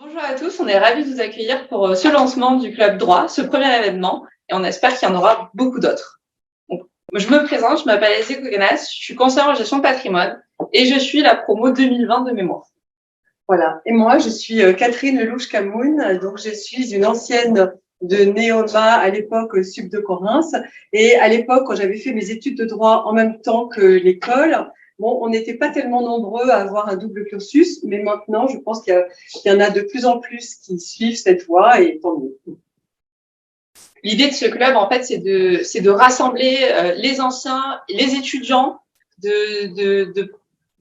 Bonjour à tous, on est ravis de vous accueillir pour ce lancement du Club Droit, ce premier événement, et on espère qu'il y en aura beaucoup d'autres. Donc, je me présente, je m'appelle Aïssé Kouganas, je suis conseillère en gestion de patrimoine et je suis la promo 2020 de mémoire. Voilà. Et moi, je suis Catherine Lelouch-Camoun, donc je suis une ancienne de Néoma à l'époque Sub de Corinthe. Et à l'époque, quand j'avais fait mes études de droit en même temps que l'école, bon, on n'était pas tellement nombreux à avoir un double cursus, mais maintenant, je pense qu'il y en a de plus en plus qui suivent cette voie et tant mieux. L'idée de ce club, en fait, c'est de rassembler les anciens, les étudiants,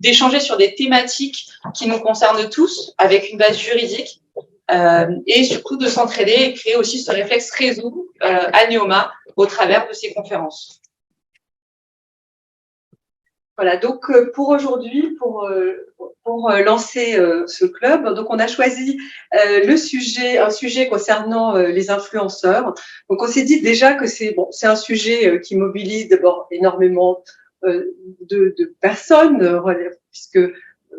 d'échanger sur des thématiques qui nous concernent tous, avec une base juridique, et surtout de s'entraider et créer aussi ce réflexe réseau à Néoma au travers de ces conférences. Voilà, donc pour aujourd'hui, pour lancer ce club, donc on a choisi un sujet concernant les influenceurs. Donc on s'est dit déjà que c'est un sujet qui mobilise d'abord énormément de personnes, puisque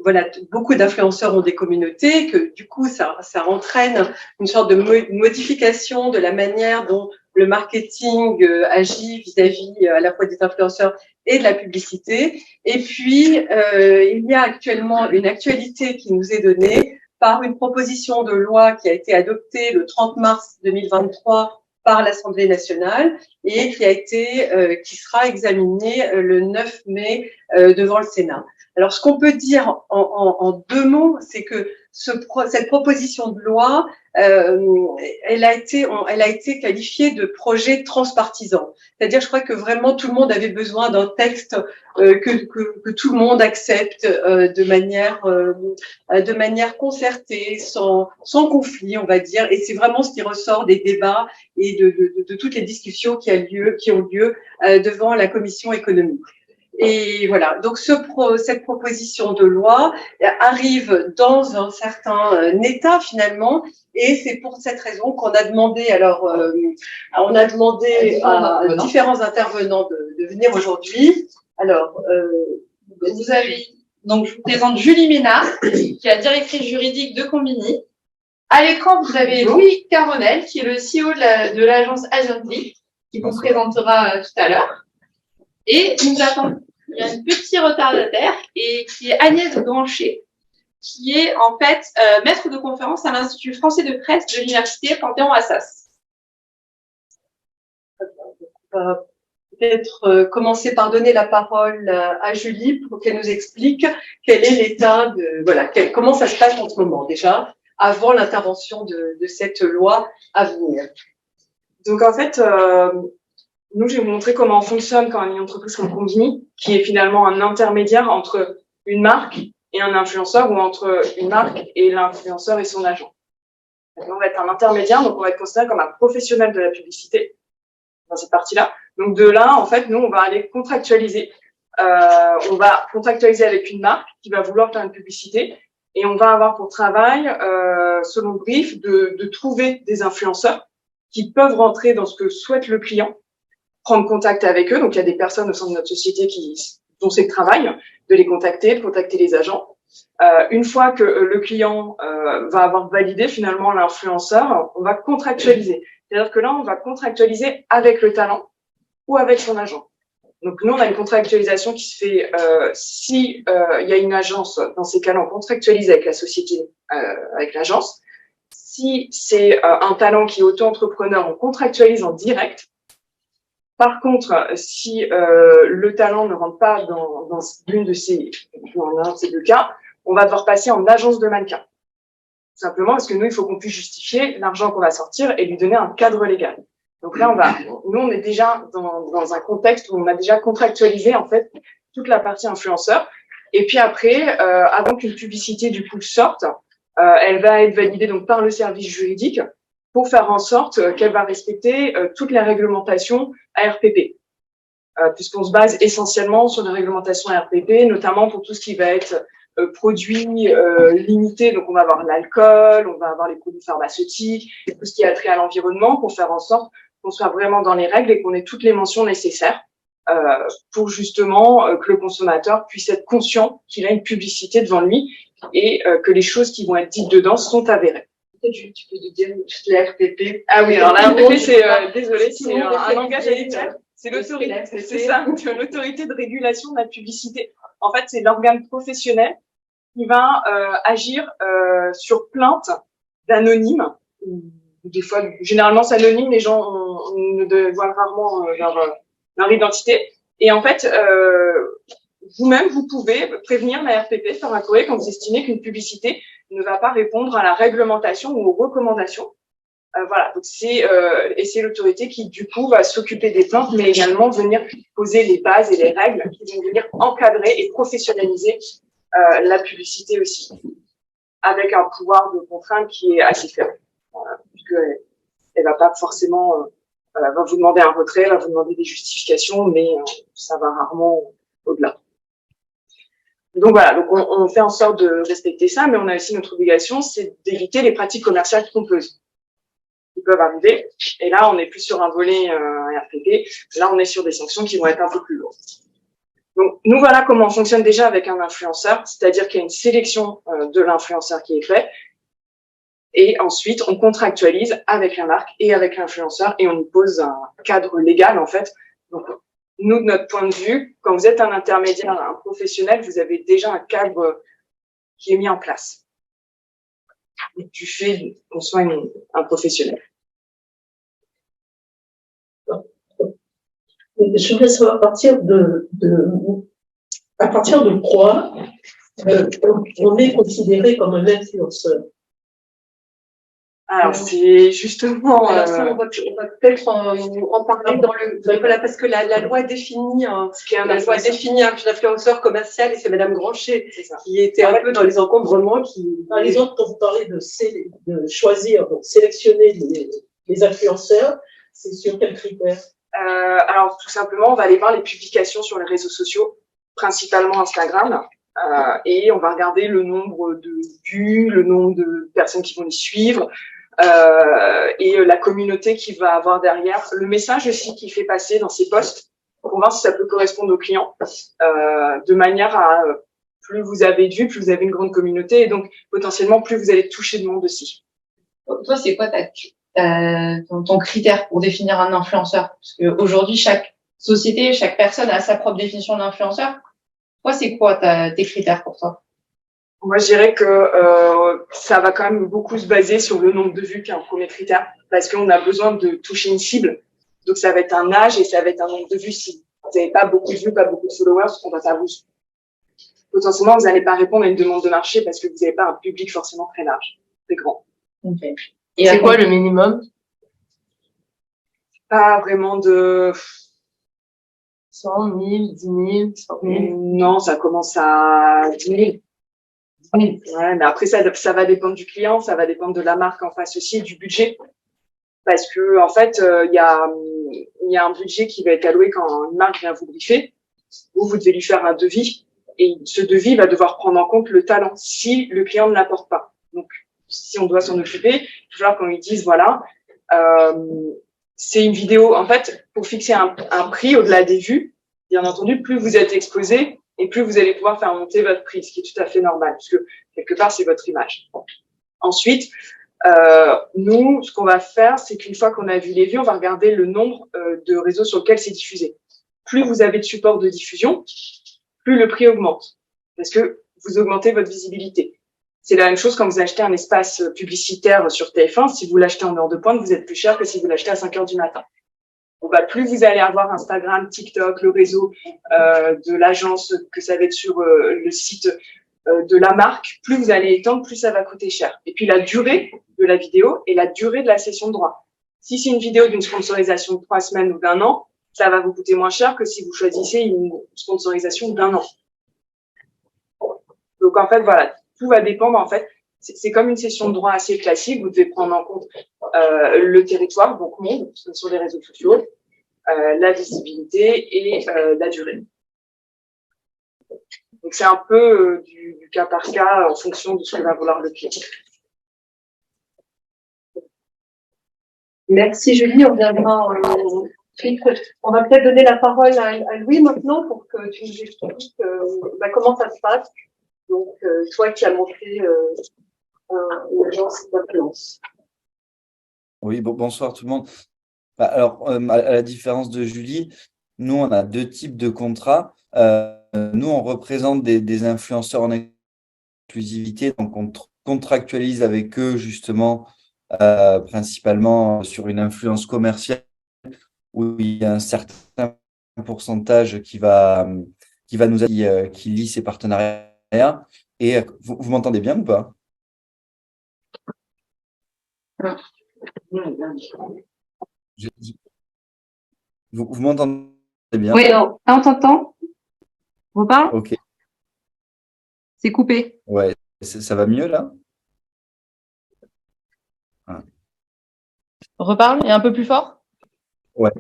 voilà, beaucoup d'influenceurs ont des communautés, que du coup ça entraîne une sorte de modification de la manière dont le marketing agit vis-à-vis à la fois des influenceurs et de la publicité. Et puis, il y a actuellement une actualité qui nous est donnée par une proposition de loi qui a été adoptée le 30 mars 2023 par l'Assemblée nationale et qui sera examinée le 9 mai devant le Sénat. Alors, ce qu'on peut dire en deux mots, c'est que cette proposition de loi, elle a été qualifiée de projet transpartisan. C'est-à-dire, je crois que vraiment tout le monde avait besoin d'un texte que tout le monde accepte de manière concertée, sans conflit, on va dire. Et c'est vraiment ce qui ressort des débats et de toutes les discussions qui ont lieu devant la commission économique. Et voilà, donc cette proposition de loi arrive dans un certain état finalement, et c'est pour cette raison qu'on a demandé à différents intervenants de venir aujourd'hui. Alors, Donc, je vous présente Julie Ménard, qui est la directrice juridique de Combini. À l'écran, vous avez Louis Caronel, qui est le CEO de l'agence Agently, qui vous présentera tout à l'heure. Et nous attendons, il y a un petit retardataire, et qui est Agnès Granchet, qui est en fait maître de conférence à l'Institut français de presse de l'université Panthéon-Assas. Peut-être commencer par donner la parole à Julie pour qu'elle nous explique quel est l'état comment ça se passe en ce moment déjà, avant l'intervention de cette loi à venir. Donc en fait, nous, je vais vous montrer comment on fonctionne quand une entreprise comme Combini, qui est finalement un intermédiaire entre une marque et un influenceur, ou entre une marque et l'influenceur et son agent. Donc, on va être un intermédiaire, donc on va être considéré comme un professionnel de la publicité dans cette partie-là. Donc de là, en fait, nous, on va aller contractualiser. On va contractualiser avec une marque qui va vouloir faire une publicité, et on va avoir pour travail, selon le brief, de trouver des influenceurs qui peuvent rentrer dans ce que souhaite le client, prendre contact avec eux. Donc, il y a des personnes au sein de notre société dont c'est le travail, de les contacter, de contacter les agents. Une fois que le client va avoir validé finalement l'influenceur, on va contractualiser. C'est-à-dire que là, on va contractualiser avec le talent ou avec son agent. Donc, nous, on a une contractualisation qui se fait si il y a une agence. Dans ces cas-là, on contractualise avec la société, avec l'agence. Si c'est un talent qui est auto-entrepreneur, on contractualise en direct. Par contre, si le talent ne rentre pas dans l'un de ces deux cas, on va devoir passer en agence de mannequin. Tout simplement parce que nous, il faut qu'on puisse justifier l'argent qu'on va sortir et lui donner un cadre légal. Donc là, on est déjà dans un contexte où on a déjà contractualisé en fait toute la partie influenceur. Et puis après, avant qu'une publicité du coup sorte, elle va être validée donc par le service juridique pour faire en sorte qu'elle va respecter toutes les réglementations ARPP, puisqu'on se base essentiellement sur les réglementations ARPP, notamment pour tout ce qui va être produits limités. Donc, on va avoir l'alcool, on va avoir les produits pharmaceutiques, tout ce qui a trait à l'environnement, pour faire en sorte qu'on soit vraiment dans les règles et qu'on ait toutes les mentions nécessaires pour justement que le consommateur puisse être conscient qu'il a une publicité devant lui et que les choses qui vont être dites dedans sont avérées. Peut-être tu peux nous dire la RPP. Ah oui, alors la RPP, désolé, c'est un langage habituel. C'est l'autorité, c'est ça, l'autorité de régulation de la publicité. En fait, c'est l'organe professionnel qui va agir sur plainte d'anonymes. Des fois, généralement, c'est anonyme, les gens ne voient rarement leur identité. Et en fait, vous-même, vous pouvez prévenir la RPP, faire un courrier quand vous estimez qu'une publicité ne va pas répondre à la réglementation ou aux recommandations. Voilà, donc c'est l'autorité qui du coup va s'occuper des plaintes, mais également venir poser les bases et les règles qui vont venir encadrer et professionnaliser la publicité aussi, avec un pouvoir de contrainte qui est assez faible, puisque elle va pas forcément, va vous demander un retrait, va vous demander des justifications, mais ça va rarement au-delà. Donc voilà, donc on fait en sorte de respecter ça, mais on a aussi notre obligation, c'est d'éviter les pratiques commerciales trompeuses qui peuvent arriver. Et là, on n'est plus sur un volet RPP. Là, on est sur des sanctions qui vont être un peu plus lourdes. Donc, nous, voilà comment on fonctionne déjà avec un influenceur, c'est-à-dire qu'il y a une sélection de l'influenceur qui est faite. Et ensuite, on contractualise avec la marque et avec l'influenceur et on nous pose un cadre légal, en fait. Donc, nous, de notre point de vue, quand vous êtes un intermédiaire, un professionnel, vous avez déjà un cadre qui est mis en place. Du fait qu'on soit un professionnel. Je voudrais savoir à partir de quoi on est considéré comme un influenceur. Alors c'est justement. Alors ça, on va peut-être en parler dans voilà, parce que la loi définit un influenceur commercial et c'est Madame Granchet qui était un peu dans les encombrements Les autres, quand vous parlez de choisir, donc sélectionner les influenceurs, c'est sur quels critères? Alors tout simplement, on va aller voir les publications sur les réseaux sociaux, principalement Instagram, et on va regarder le nombre de vues, le nombre de personnes qui vont les suivre. Et la communauté qui va avoir derrière, le message aussi qu'il fait passer dans ses posts pour voir si ça peut correspondre aux clients, de manière à plus vous avez de vues, plus vous avez une grande communauté et donc potentiellement plus vous allez toucher de monde aussi. Toi, c'est quoi ton critère pour définir un influenceur? Parce qu'aujourd'hui, chaque société, chaque personne a sa propre définition d'influenceur. Toi, c'est quoi tes critères pour toi? Moi, je dirais que ça va quand même beaucoup se baser sur le nombre de vues qui est un premier critère, parce qu'on a besoin de toucher une cible. Donc, ça va être un âge et ça va être un nombre de vues. Si vous n'avez pas beaucoup de vues, pas beaucoup de followers, on va pas vous. Potentiellement, vous n'allez pas répondre à une demande de marché parce que vous n'avez pas un public forcément très large, très grand. Okay. Et c'est quoi le minimum? Pas vraiment de 100 000, 10 000, 100 000? Non, ça commence à 10 000. Ouais, mais après, ça va dépendre du client, ça va dépendre de la marque en face aussi et du budget. Parce que, en fait, il y a un budget qui va être alloué quand une marque vient vous briefer. Vous devez lui faire un devis. Et ce devis va devoir prendre en compte le talent si le client ne l'apporte pas. Donc, si on doit s'en occuper, il va falloir qu'on lui dise, voilà, c'est une vidéo. En fait, pour fixer un prix au-delà des vues, bien entendu, plus vous êtes exposé, et plus vous allez pouvoir faire monter votre prix, ce qui est tout à fait normal, puisque quelque part, c'est votre image. Ensuite, nous, ce qu'on va faire, c'est qu'une fois qu'on a vu les vues, on va regarder le nombre de réseaux sur lesquels c'est diffusé. Plus vous avez de support de diffusion, plus le prix augmente, parce que vous augmentez votre visibilité. C'est la même chose quand vous achetez un espace publicitaire sur TF1. Si vous l'achetez en heure de pointe, vous êtes plus cher que si vous l'achetez à 5 heures du matin. Bon, bah, plus vous allez avoir Instagram, TikTok, le réseau de l'agence, que ça va être sur le site de la marque, plus vous allez étendre, plus ça va coûter cher. Et puis la durée de la vidéo et la durée de la cession de droit. Si c'est une vidéo d'une sponsorisation de 3 semaines ou d'1 an, ça va vous coûter moins cher que si vous choisissez une sponsorisation d'1 an. Donc en fait, voilà, tout va dépendre en fait. C'est comme une session de droit assez classique. Vous devez prendre en compte le territoire, donc monde, sur les réseaux sociaux, la visibilité et la durée. Donc c'est un peu du cas par cas en fonction de ce que va vouloir le client. Merci Julie, on viendra. On va peut-être donner la parole à Louis maintenant pour que tu nous expliques comment ça se passe. Donc toi qui as montré une agence d'influence. Oui, bonsoir tout le monde. Alors, à la différence de Julie, nous, on a deux types de contrats. Nous, on représente des influenceurs en exclusivité, donc on contractualise avec eux justement principalement sur une influence commerciale où il y a un certain pourcentage qui va nous qui lie ces partenariats. Et vous m'entendez bien ou pas? Je- je- vous m'entendez bien? Oui, on t'entend. Reparle. Ok, C'est coupé. ouais, ça va mieux là? Ah. Reparle et un peu plus fort. Ouais.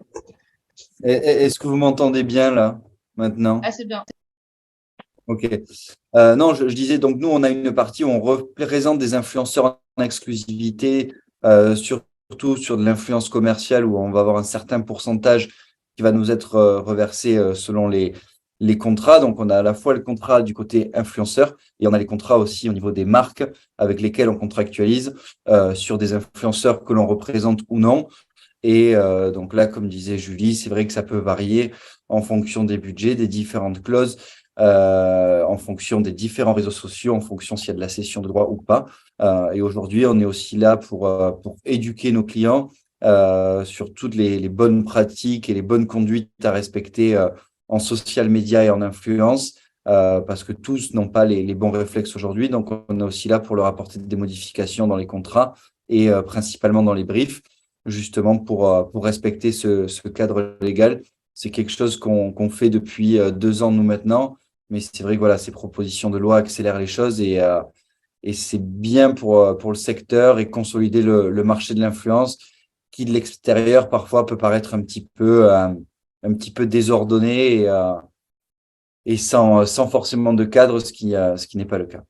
Est-ce que vous m'entendez bien là, maintenant? Ah, c'est bien. Ok. Non, je disais, donc nous, on a une partie où on représente des influenceurs en exclusivité, surtout sur de l'influence commerciale, où on va avoir un certain pourcentage qui va nous être reversé selon les contrats. Donc, on a à la fois le contrat du côté influenceur et on a les contrats aussi au niveau des marques avec lesquelles on contractualise sur des influenceurs que l'on représente ou non. Et donc là, comme disait Julie, c'est vrai que ça peut varier en fonction des budgets, des différentes clauses, en fonction des différents réseaux sociaux, en fonction s'il y a de la cession de droits ou pas. Et aujourd'hui, on est aussi là pour éduquer nos clients sur toutes les bonnes pratiques et les bonnes conduites à respecter en social media et en influence, parce que tous n'ont pas les bons réflexes aujourd'hui. Donc, on est aussi là pour leur apporter des modifications dans les contrats et principalement dans les briefs justement pour respecter ce cadre légal. C'est quelque chose qu'on fait depuis 2 ans, nous, maintenant. Mais c'est vrai que voilà, ces propositions de loi accélèrent les choses et c'est bien pour le secteur et consolider le marché de l'influence qui, de l'extérieur, parfois peut paraître un petit peu désordonné et sans forcément de cadre, ce qui n'est pas le cas.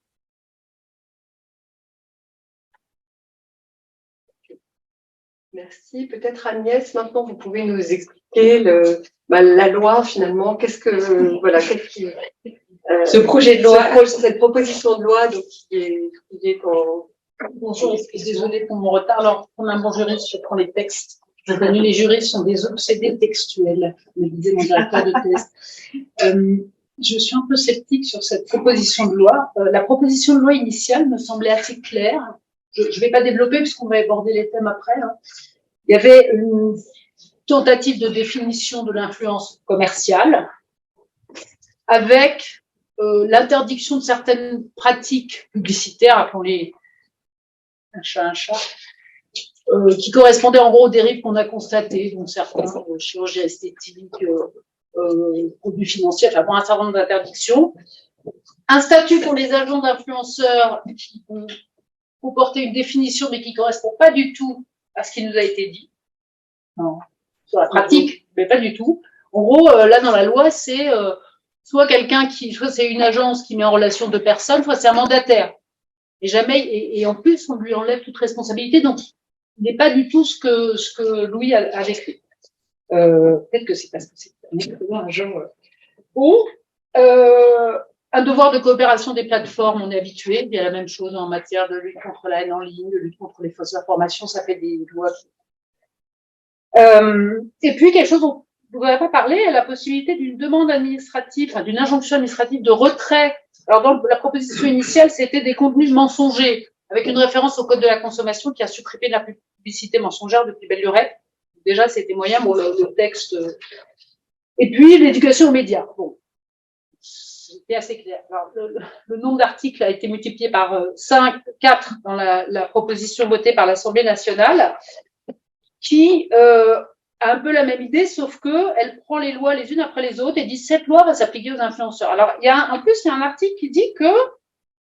Merci. Peut-être Agnès, maintenant vous pouvez nous expliquer la loi finalement. Qu'est-ce qui ce projet de loi, cette proposition de loi donc, qui est en. Bonjour, désolée pour mon retard. Alors, pour un bon juriste, je prends les textes. Les juristes sont des obsédés textuels, me disait mon directeur de thèse. Je suis un peu sceptique sur cette proposition de loi. La proposition de loi initiale me semblait assez claire. Je ne vais pas développer puisqu'on va aborder les thèmes après. Hein. Il y avait une tentative de définition de l'influence commerciale avec l'interdiction de certaines pratiques publicitaires, appelons-les un chat, qui correspondaient en gros aux dérives qu'on a constatées, donc certains chirurgie esthétique, produits financiers, enfin bon, un certain nombre d'interdictions. Un statut pour les agents d'influenceurs qui comportait une définition mais qui ne correspond pas du tout à ce qui nous a été dit. Non. Sur la pratique, mais pas du tout. En gros, là dans la loi, c'est soit soit c'est une agence qui met en relation deux personnes, soit c'est un mandataire. Et en plus, on lui enlève toute responsabilité, donc il n'est pas du tout ce que Louis avait fait. Peut-être que c'est parce que c'est un agent. Ou un devoir de coopération des plateformes, on est habitué. Il y a la même chose en matière de lutte contre la haine en ligne, de lutte contre les fausses informations, ça fait des lois. Et puis, quelque chose dont vous n'avez pas parlé, la possibilité d'une demande administrative, enfin, d'une injonction administrative de retrait. Alors, dans la proposition initiale, c'était des contenus mensongers, avec une référence au Code de la consommation qui a supprimé la publicité mensongère depuis belle lurette. Déjà, c'était moyen, bon, le texte. Et puis, l'éducation aux médias. Bon. C'était assez clair. Alors, le nombre d'articles a été multiplié par 4 dans la proposition votée par l'Assemblée nationale, qui a un peu la même idée, sauf que elle prend les lois les unes après les autres et dit cette loi va s'appliquer aux influenceurs. Alors, en plus, il y a un article qui dit que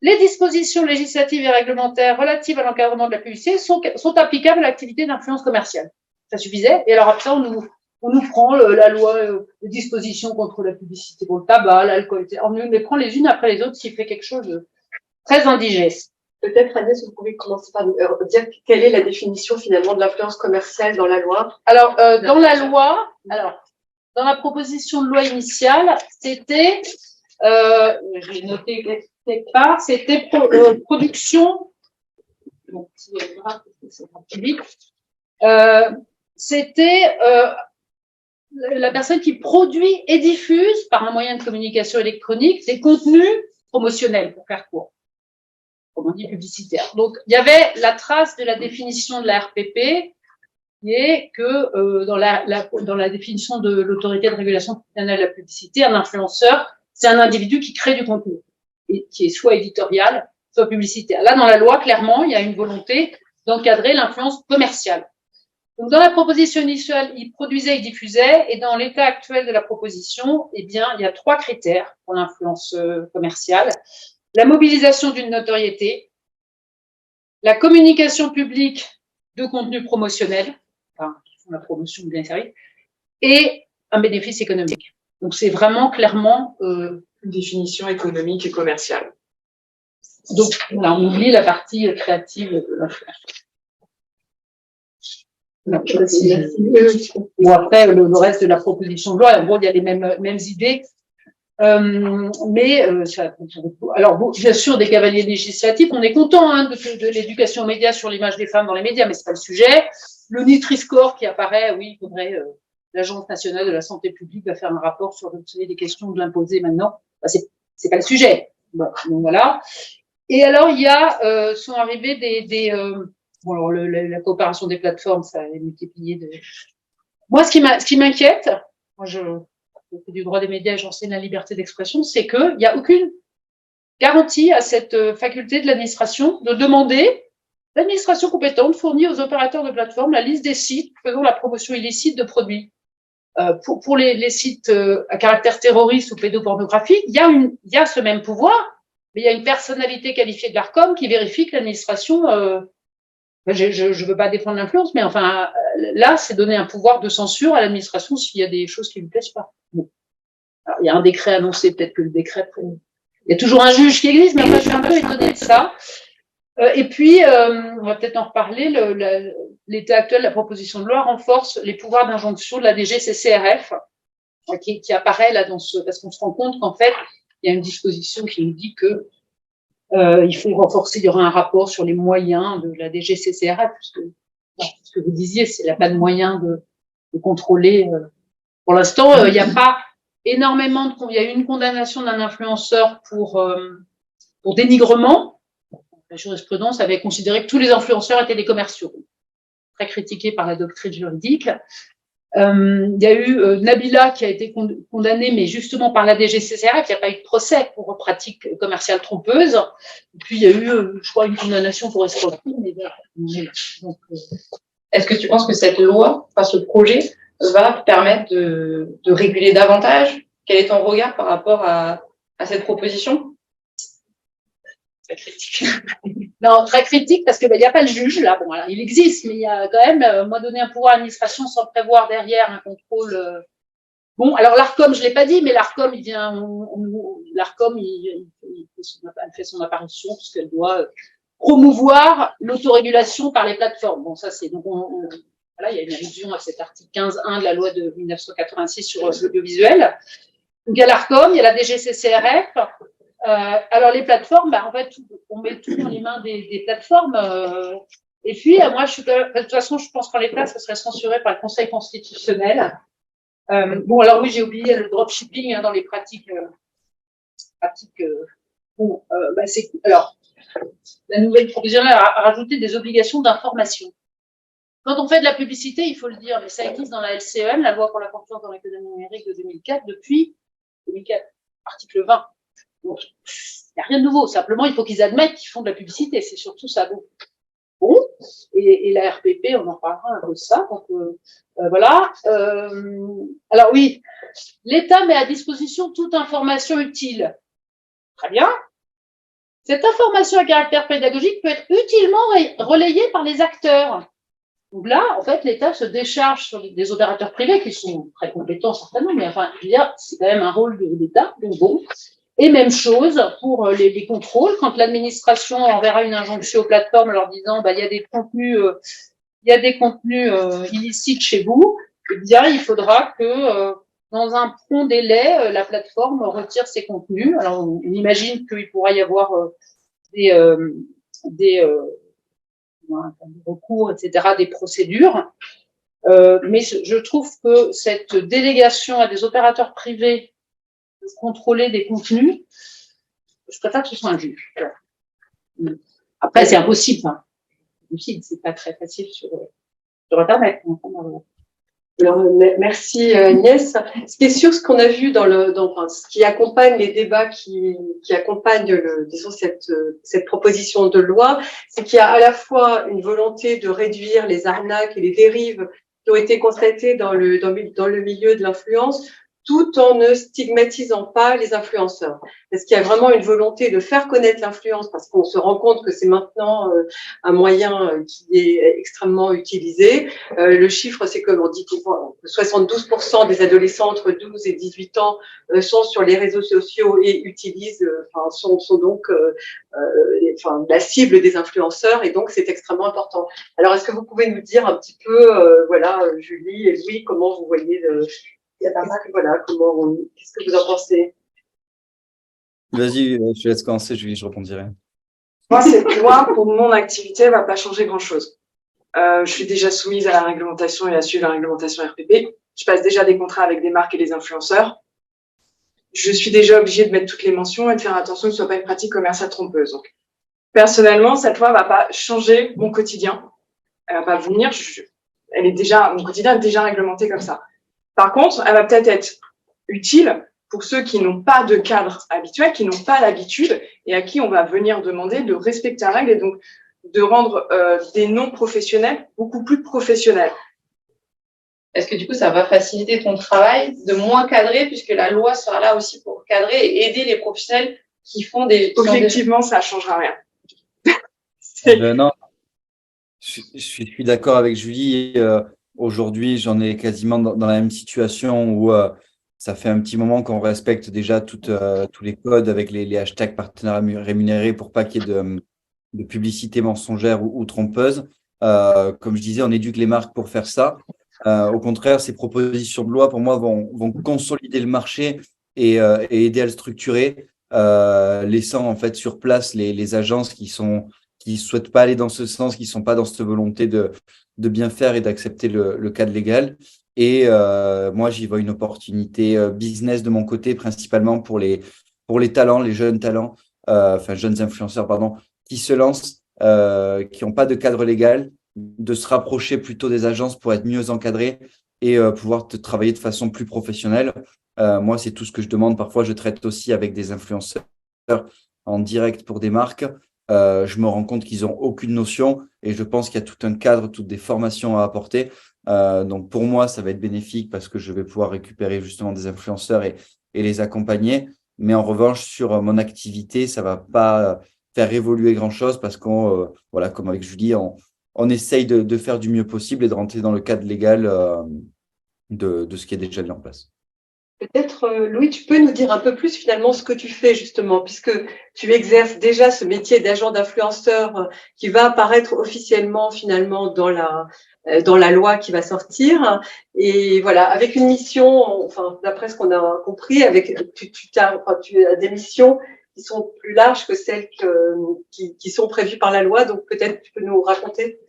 les dispositions législatives et réglementaires relatives à l'encadrement de la publicité sont applicables à l'activité d'influence commerciale. Ça suffisait. Et alors après, on nous prend la loi de dispositions contre la publicité pour le tabac, l'alcool, etc. On nous les prend les unes après les autres, ce qui fait quelque chose de très indigeste. Peut-être, Agnès, vous pouvez commencer par dire quelle est la définition finalement de l'influence commerciale dans la loi. Alors, dans la loi, dans la proposition de loi initiale, c'était, je l'ai noté quelque part, c'était production mon petit graphe, c'est un peu vite. C'était la personne qui produit et diffuse par un moyen de communication électronique des contenus promotionnels, pour faire court, comme on dit publicitaire. Donc, il y avait la trace de la définition de la RPP, qui est que dans la définition de l'autorité de régulation professionnelle de la publicité, un influenceur, c'est un individu qui crée du contenu, et qui est soit éditorial, soit publicitaire. Là, dans la loi, clairement, il y a une volonté d'encadrer l'influence commerciale. Donc, dans la proposition initiale, il produisait, il diffusait, et dans l'état actuel de la proposition, eh bien, il y a 3 critères pour l'influence commerciale. La mobilisation d'une notoriété, la communication publique de contenu promotionnel, enfin, qui font la promotion de biens et services, et un bénéfice économique. Donc, c'est vraiment clairement Une définition économique et commerciale. donc, là, on oublie la partie créative de l'influence. Bon, après, le reste de la proposition de loi, en gros, il y a les mêmes idées. Alors, bon, bien sûr, des cavaliers législatifs, on est content hein, de l'éducation aux médias sur l'image des femmes dans les médias, mais c'est pas le sujet. Le Nutri-Score qui apparaît, oui, il faudrait, l'Agence nationale de la santé publique va faire un rapport sur les questions de l'imposer maintenant. Bah, c'est pas le sujet. Bon, donc voilà. Et alors, il y a, sont arrivés bon, alors la coopération des plateformes, ça a multiplié de. Moi, ce qui m'inquiète, moi je fais du droit des médias et j'enseigne la liberté d'expression, c'est qu'il n'y a aucune garantie à cette faculté de l'administration de demander. L'administration compétente fournit aux opérateurs de plateforme la liste des sites faisant la promotion illicite de produits. Pour les sites à caractère terroriste ou pédopornographique, il y a ce même pouvoir, mais il y a une personnalité qualifiée de l'ARCOM qui vérifie que l'administration je veux pas défendre l'influence, mais enfin, là, c'est donner un pouvoir de censure à l'administration s'il y a des choses qui lui plaisent pas. Bon. Alors, il y a un décret annoncé, peut-être que le décret, il y a toujours un juge qui existe, mais moi, je suis un peu étonnée de ça. Et puis, on va peut-être en reparler, l'état actuel de la proposition de loi renforce les pouvoirs d'injonction de la DGCCRF, qui apparaît là parce qu'on se rend compte qu'en fait, il y a une disposition qui nous dit que il faut renforcer, il y aura un rapport sur les moyens de la DGCCRF, puisque ce que vous disiez, c'est qu'il n'y a pas de moyens de contrôler. Pour l'instant, il n'y a pas énormément il y a eu une condamnation d'un influenceur pour dénigrement. La jurisprudence avait considéré que tous les influenceurs étaient des commerciaux, très critiqué par la doctrine juridique. Il y a eu Nabila qui a été condamnée, mais justement par la DGCCRF, il n'y a pas eu de procès pour pratique commerciale trompeuse. Et puis il y a eu, je crois, une condamnation pour escroquerie. Est-ce que tu penses que cette loi, enfin ce projet, va permettre de réguler davantage? Quel est ton regard par rapport à cette proposition? Très critique. Non, très critique parce que il n'y a pas le juge là. Bon, alors, il existe, mais il y a quand même, moi, donner un pouvoir à l'administration sans prévoir derrière un contrôle. Bon, alors l'Arcom, je l'ai pas dit, mais l'Arcom, il vient, l'Arcom, il fait son apparition puisqu'elle doit promouvoir l'autorégulation par les plateformes. Bon, ça c'est donc voilà, il y a une allusion à cet article 15.1 de la loi de 1986 sur l'audiovisuel. Donc il y a l'Arcom, il y a la DGCCRF. Alors les plateformes, en fait, on met tout dans les mains des plateformes. Et puis moi, de toute façon, je pense qu'en l'état, ça serait censuré par le Conseil constitutionnel. Bon, alors oui, j'ai oublié le dropshipping dans les pratiques. Alors la nouvelle provision a rajouté des obligations d'information. Quand on fait de la publicité, il faut le dire, mais ça existe dans la LCEN, la loi pour la confiance dans l'économie numérique de 2004, depuis 2004, article 20. Bon, il n'y a rien de nouveau. Simplement, il faut qu'ils admettent qu'ils font de la publicité. C'est surtout ça. Bon. Et la RPP, on en parlera un peu de ça. Donc, voilà. Alors oui, l'État met à disposition toute information utile. Très bien. Cette information à caractère pédagogique peut être utilement relayée par les acteurs. Donc là, en fait, l'État se décharge sur des opérateurs privés qui sont très compétents certainement, mais enfin, je veux dire, c'est quand même un rôle de l'État. Donc bon. Et même chose pour les contrôles, quand l'administration enverra une injonction aux plateformes leur disant il y a des contenus illicites chez vous, eh bien il faudra que dans un prompt délai la plateforme retire ces contenus. Alors on imagine qu'il pourra y avoir des un recours, etc., des procédures. Mais je trouve que cette délégation à des opérateurs privés de contrôler des contenus, je préfère que ce soit un juge. Après, c'est impossible. Hein. C'est pas très facile sur Internet. Alors, merci Agnès. Ce qui est sûr, ce qu'on a vu ce qui accompagne les débats qui accompagnent disons cette proposition de loi, c'est qu'il y a à la fois une volonté de réduire les arnaques et les dérives qui ont été constatées dans le milieu de l'influence, tout en ne stigmatisant pas les influenceurs. Parce qu'il y a vraiment une volonté de faire connaître l'influence, parce qu'on se rend compte que c'est maintenant un moyen qui est extrêmement utilisé. Le chiffre, c'est que on dit que 72% des adolescents entre 12 et 18 ans sont sur les réseaux sociaux et utilisent, sont donc la cible des influenceurs, et donc c'est extrêmement important. Alors, est-ce que vous pouvez nous dire un petit peu, Julie et Louis, comment vous voyez qu'est-ce que vous en pensez? Vas-y, je te laisse commencer, je rebondirai. Moi, cette loi, pour mon activité, va pas changer grand-chose. Je suis déjà soumise à la réglementation et à suivre la réglementation RPP. Je passe déjà des contrats avec des marques et des influenceurs. Je suis déjà obligée de mettre toutes les mentions et de faire attention que ce soit pas une pratique commerciale trompeuse. Donc, personnellement, cette loi va pas changer mon quotidien. Elle va pas venir. Mon quotidien est déjà réglementé comme ça. Par contre, elle va peut-être être utile pour ceux qui n'ont pas de cadre habituel, qui n'ont pas l'habitude et à qui on va venir demander de respecter la règle et donc de rendre des non-professionnels beaucoup plus professionnels. Est-ce que du coup, ça va faciliter ton travail de moins cadrer, puisque la loi sera là aussi pour cadrer et aider les professionnels qui font des... Objectivement, ça ne changera rien. Non, je suis d'accord avec Julie. Aujourd'hui, j'en ai quasiment dans la même situation où ça fait un petit moment qu'on respecte déjà tous les codes avec les hashtags partenaires rémunérés pour pas qu'il y ait de publicité mensongère ou trompeuse. Comme je disais, on éduque les marques pour faire ça. Au contraire, ces propositions de loi, pour moi, vont consolider le marché et aider à le structurer, laissant en fait sur place les agences qui souhaitent pas aller dans ce sens, qui sont pas dans cette volonté de bien faire et d'accepter le cadre légal. Et moi, j'y vois une opportunité business de mon côté, principalement pour les talents, les jeunes talents, jeunes influenceurs, pardon, qui se lancent, qui n'ont pas de cadre légal, de se rapprocher plutôt des agences pour être mieux encadrés et pouvoir travailler de façon plus professionnelle. Moi, c'est tout ce que je demande. Parfois, je traite aussi avec des influenceurs en direct pour des marques. Je me rends compte qu'ils n'ont aucune notion et je pense qu'il y a tout un cadre, toutes des formations à apporter. Donc, pour moi, ça va être bénéfique parce que je vais pouvoir récupérer justement des influenceurs et les accompagner. Mais en revanche, sur mon activité, ça ne va pas faire évoluer grand-chose parce qu'on, comme avec Julie, on essaye de faire du mieux possible et de rentrer dans le cadre légal de ce qui est déjà mis en place. Peut-être, Louis, tu peux nous dire un peu plus finalement ce que tu fais justement, puisque tu exerces déjà ce métier d'agent d'influenceur qui va apparaître officiellement finalement dans la loi qui va sortir. Et voilà, avec une mission, d'après ce qu'on a compris, tu as des missions qui sont plus larges que celles qui sont prévues par la loi. Donc peut-être tu peux nous raconter.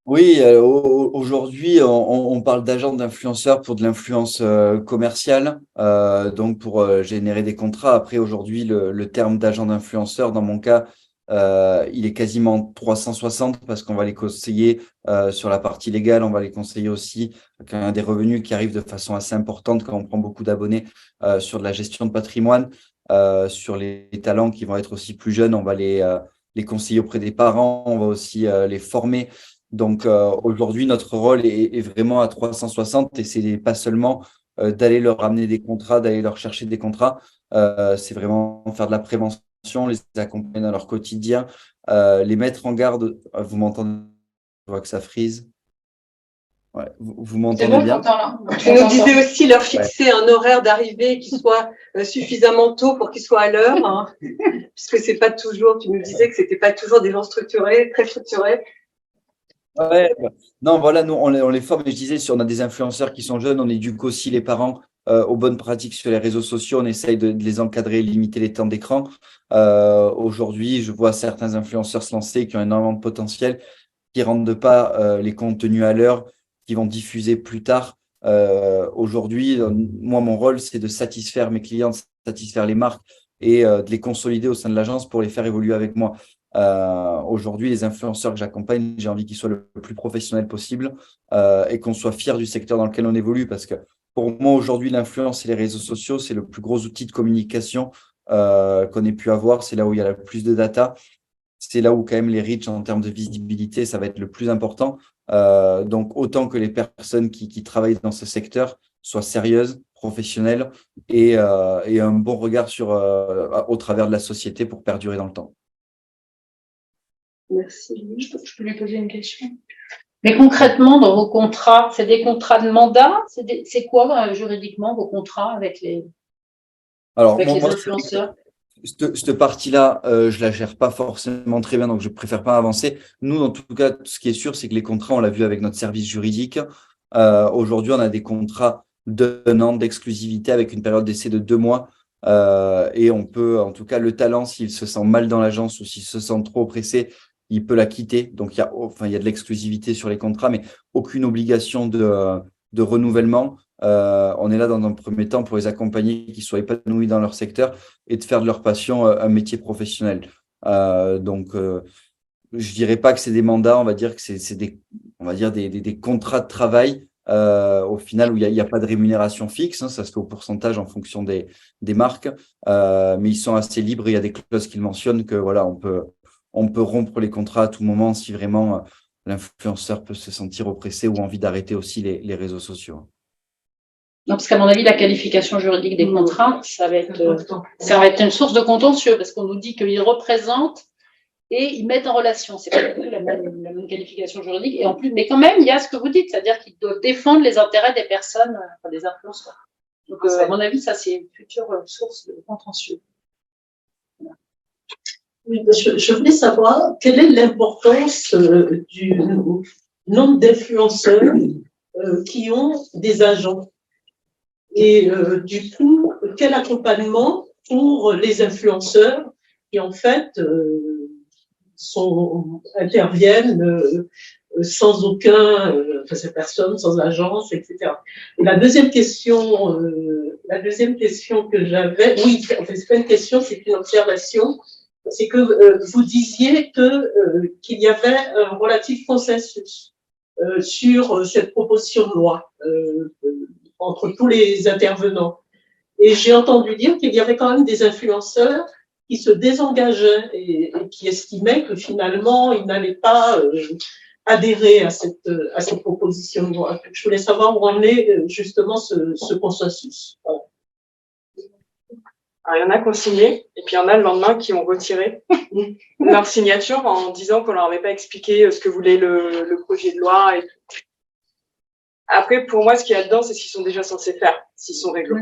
Oui, aujourd'hui, on parle d'agent d'influenceur pour de l'influence commerciale, donc pour générer des contrats. Après, aujourd'hui, le terme d'agent d'influenceur, dans mon cas, il est quasiment 360 parce qu'on va les conseiller sur la partie légale, on va les conseiller aussi quand il y a des revenus qui arrivent de façon assez importante, quand on prend beaucoup d'abonnés sur de la gestion de patrimoine, sur les talents qui vont être aussi plus jeunes, on va les conseiller auprès des parents, on va aussi les former. Donc aujourd'hui, notre rôle est vraiment à 360 et c'est pas seulement d'aller leur amener des contrats, d'aller leur chercher des contrats, c'est vraiment faire de la prévention, les accompagner dans leur quotidien, les mettre en garde. Vous m'entendez? Je vois que ça frise. Ouais, vous m'entendez bien? Tu nous disais aussi leur fixer un horaire d'arrivée qui soit suffisamment tôt pour qu'ils soient à l'heure, hein, puisque c'est pas toujours, tu nous disais que c'était pas toujours des gens structurés, très structurés. Ouais, non, voilà, nous, on les forme. Je disais, si on a des influenceurs qui sont jeunes, on éduque aussi les parents aux bonnes pratiques sur les réseaux sociaux, on essaye de les encadrer, limiter les temps d'écran. Aujourd'hui, je vois certains influenceurs se lancer qui ont énormément de potentiel, qui ne rendent pas les contenus à l'heure, qui vont diffuser plus tard. Aujourd'hui, moi, mon rôle, c'est de satisfaire mes clients, de satisfaire les marques et de les consolider au sein de l'agence pour les faire évoluer avec moi. Aujourd'hui, les influenceurs que j'accompagne, j'ai envie qu'ils soient le plus professionnels possible et qu'on soit fiers du secteur dans lequel on évolue parce que pour moi, aujourd'hui, l'influence et les réseaux sociaux, c'est le plus gros outil de communication qu'on ait pu avoir. C'est là où il y a le plus de data. C'est là où quand même les reach en termes de visibilité, ça va être le plus important. Donc, autant que les personnes qui travaillent dans ce secteur soient sérieuses, professionnelles et un bon regard au travers de la société pour perdurer dans le temps. Merci. Je peux lui poser une question. Mais concrètement, dans vos contrats, c'est des contrats de mandat? C'est quoi juridiquement vos contrats avec les influenceurs? Cette partie-là, je la gère pas forcément très bien, donc je préfère pas avancer. Nous, en tout cas, ce qui est sûr, c'est que les contrats, on l'a vu avec notre service juridique. Aujourd'hui, on a des contrats d'1 an d'exclusivité avec une période d'essai de 2 mois. Et on peut, en tout cas, le talent, s'il se sent mal dans l'agence ou s'il se sent trop oppressé, il peut la quitter. Donc, il y a de l'exclusivité sur les contrats, mais aucune obligation de renouvellement. On est là dans un premier temps pour les accompagner, qu'ils soient épanouis dans leur secteur et de faire de leur passion un métier professionnel. Donc, je dirais pas que c'est des mandats, on va dire que c'est des contrats de travail au final où il y a pas de rémunération fixe, hein, ça se fait au pourcentage en fonction des marques, mais ils sont assez libres. Il y a des clauses qui mentionnent que voilà, on peut rompre les contrats à tout moment si vraiment l'influenceur peut se sentir oppressé ou envie d'arrêter aussi les réseaux sociaux. Non, parce qu'à mon avis, la qualification juridique des contrats, ça va être une source de contentieux, parce qu'on nous dit qu'ils représentent et ils mettent en relation. C'est pas du tout la même qualification juridique. Et en plus, mais quand même, il y a ce que vous dites, c'est-à-dire qu'ils doivent défendre les intérêts des personnes, enfin, des influenceurs. Donc, à mon avis, ça, c'est une future source de contentieux. Oui, je voulais savoir quelle est l'importance du nombre d'influenceurs qui ont des agents. Et du coup, quel accompagnement pour les influenceurs qui en fait interviennent sans ces personnes, sans agence, etc. Et la deuxième question que j'avais, oui, en fait, c'est pas une question, c'est une observation, c'est que vous disiez qu'il y avait un relatif consensus sur cette proposition de loi. Entre tous les intervenants. Et j'ai entendu dire qu'il y avait quand même des influenceurs qui se désengageaient et qui estimaient que finalement, ils n'allaient pas adhérer à cette proposition de loi. Je voulais savoir où en est justement ce consensus. Voilà. Alors, il y en a qui ont signé, et puis il y en a le lendemain qui ont retiré leur signature en disant qu'on leur avait pas expliqué ce que voulait le projet de loi et tout. Après, pour moi, ce qu'il y a dedans, c'est ce qu'ils sont déjà censés faire, s'ils sont réglo.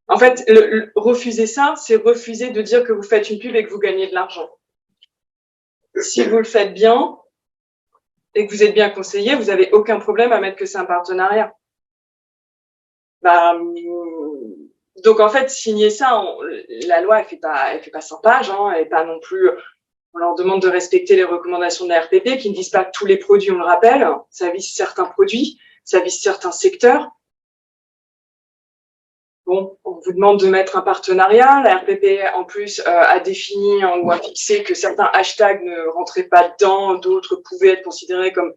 En fait, refuser ça, c'est refuser de dire que vous faites une pub et que vous gagnez de l'argent. Si vous le faites bien et que vous êtes bien conseillé, vous avez aucun problème à mettre que c'est un partenariat. Donc en fait, signer ça, la loi, elle fait pas 100 pages, hein, elle est pas non plus. On leur demande de respecter les recommandations de la RPP, qui ne disent pas que tous les produits, on le rappelle, ça vise certains produits. Ça vise certains secteurs. Bon, on vous demande de mettre un partenariat. La RPP, en plus, a défini ou a fixé que certains hashtags ne rentraient pas dedans, d'autres pouvaient être considérés comme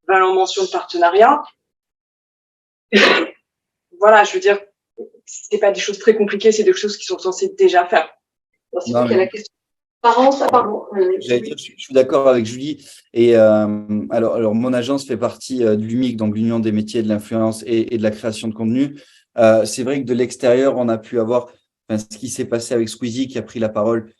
valant mention de partenariat. Voilà, je veux dire, c'est pas des choses très compliquées, c'est des choses qui sont censées déjà faire. C'est la question. Pardon. Je suis d'accord avec Julie. Et alors, mon agence fait partie de l'UMIC, donc l'Union des métiers de l'influence et de la création de contenu. C'est vrai que de l'extérieur, on a pu avoir ce qui s'est passé avec Squeezie qui a pris la parole.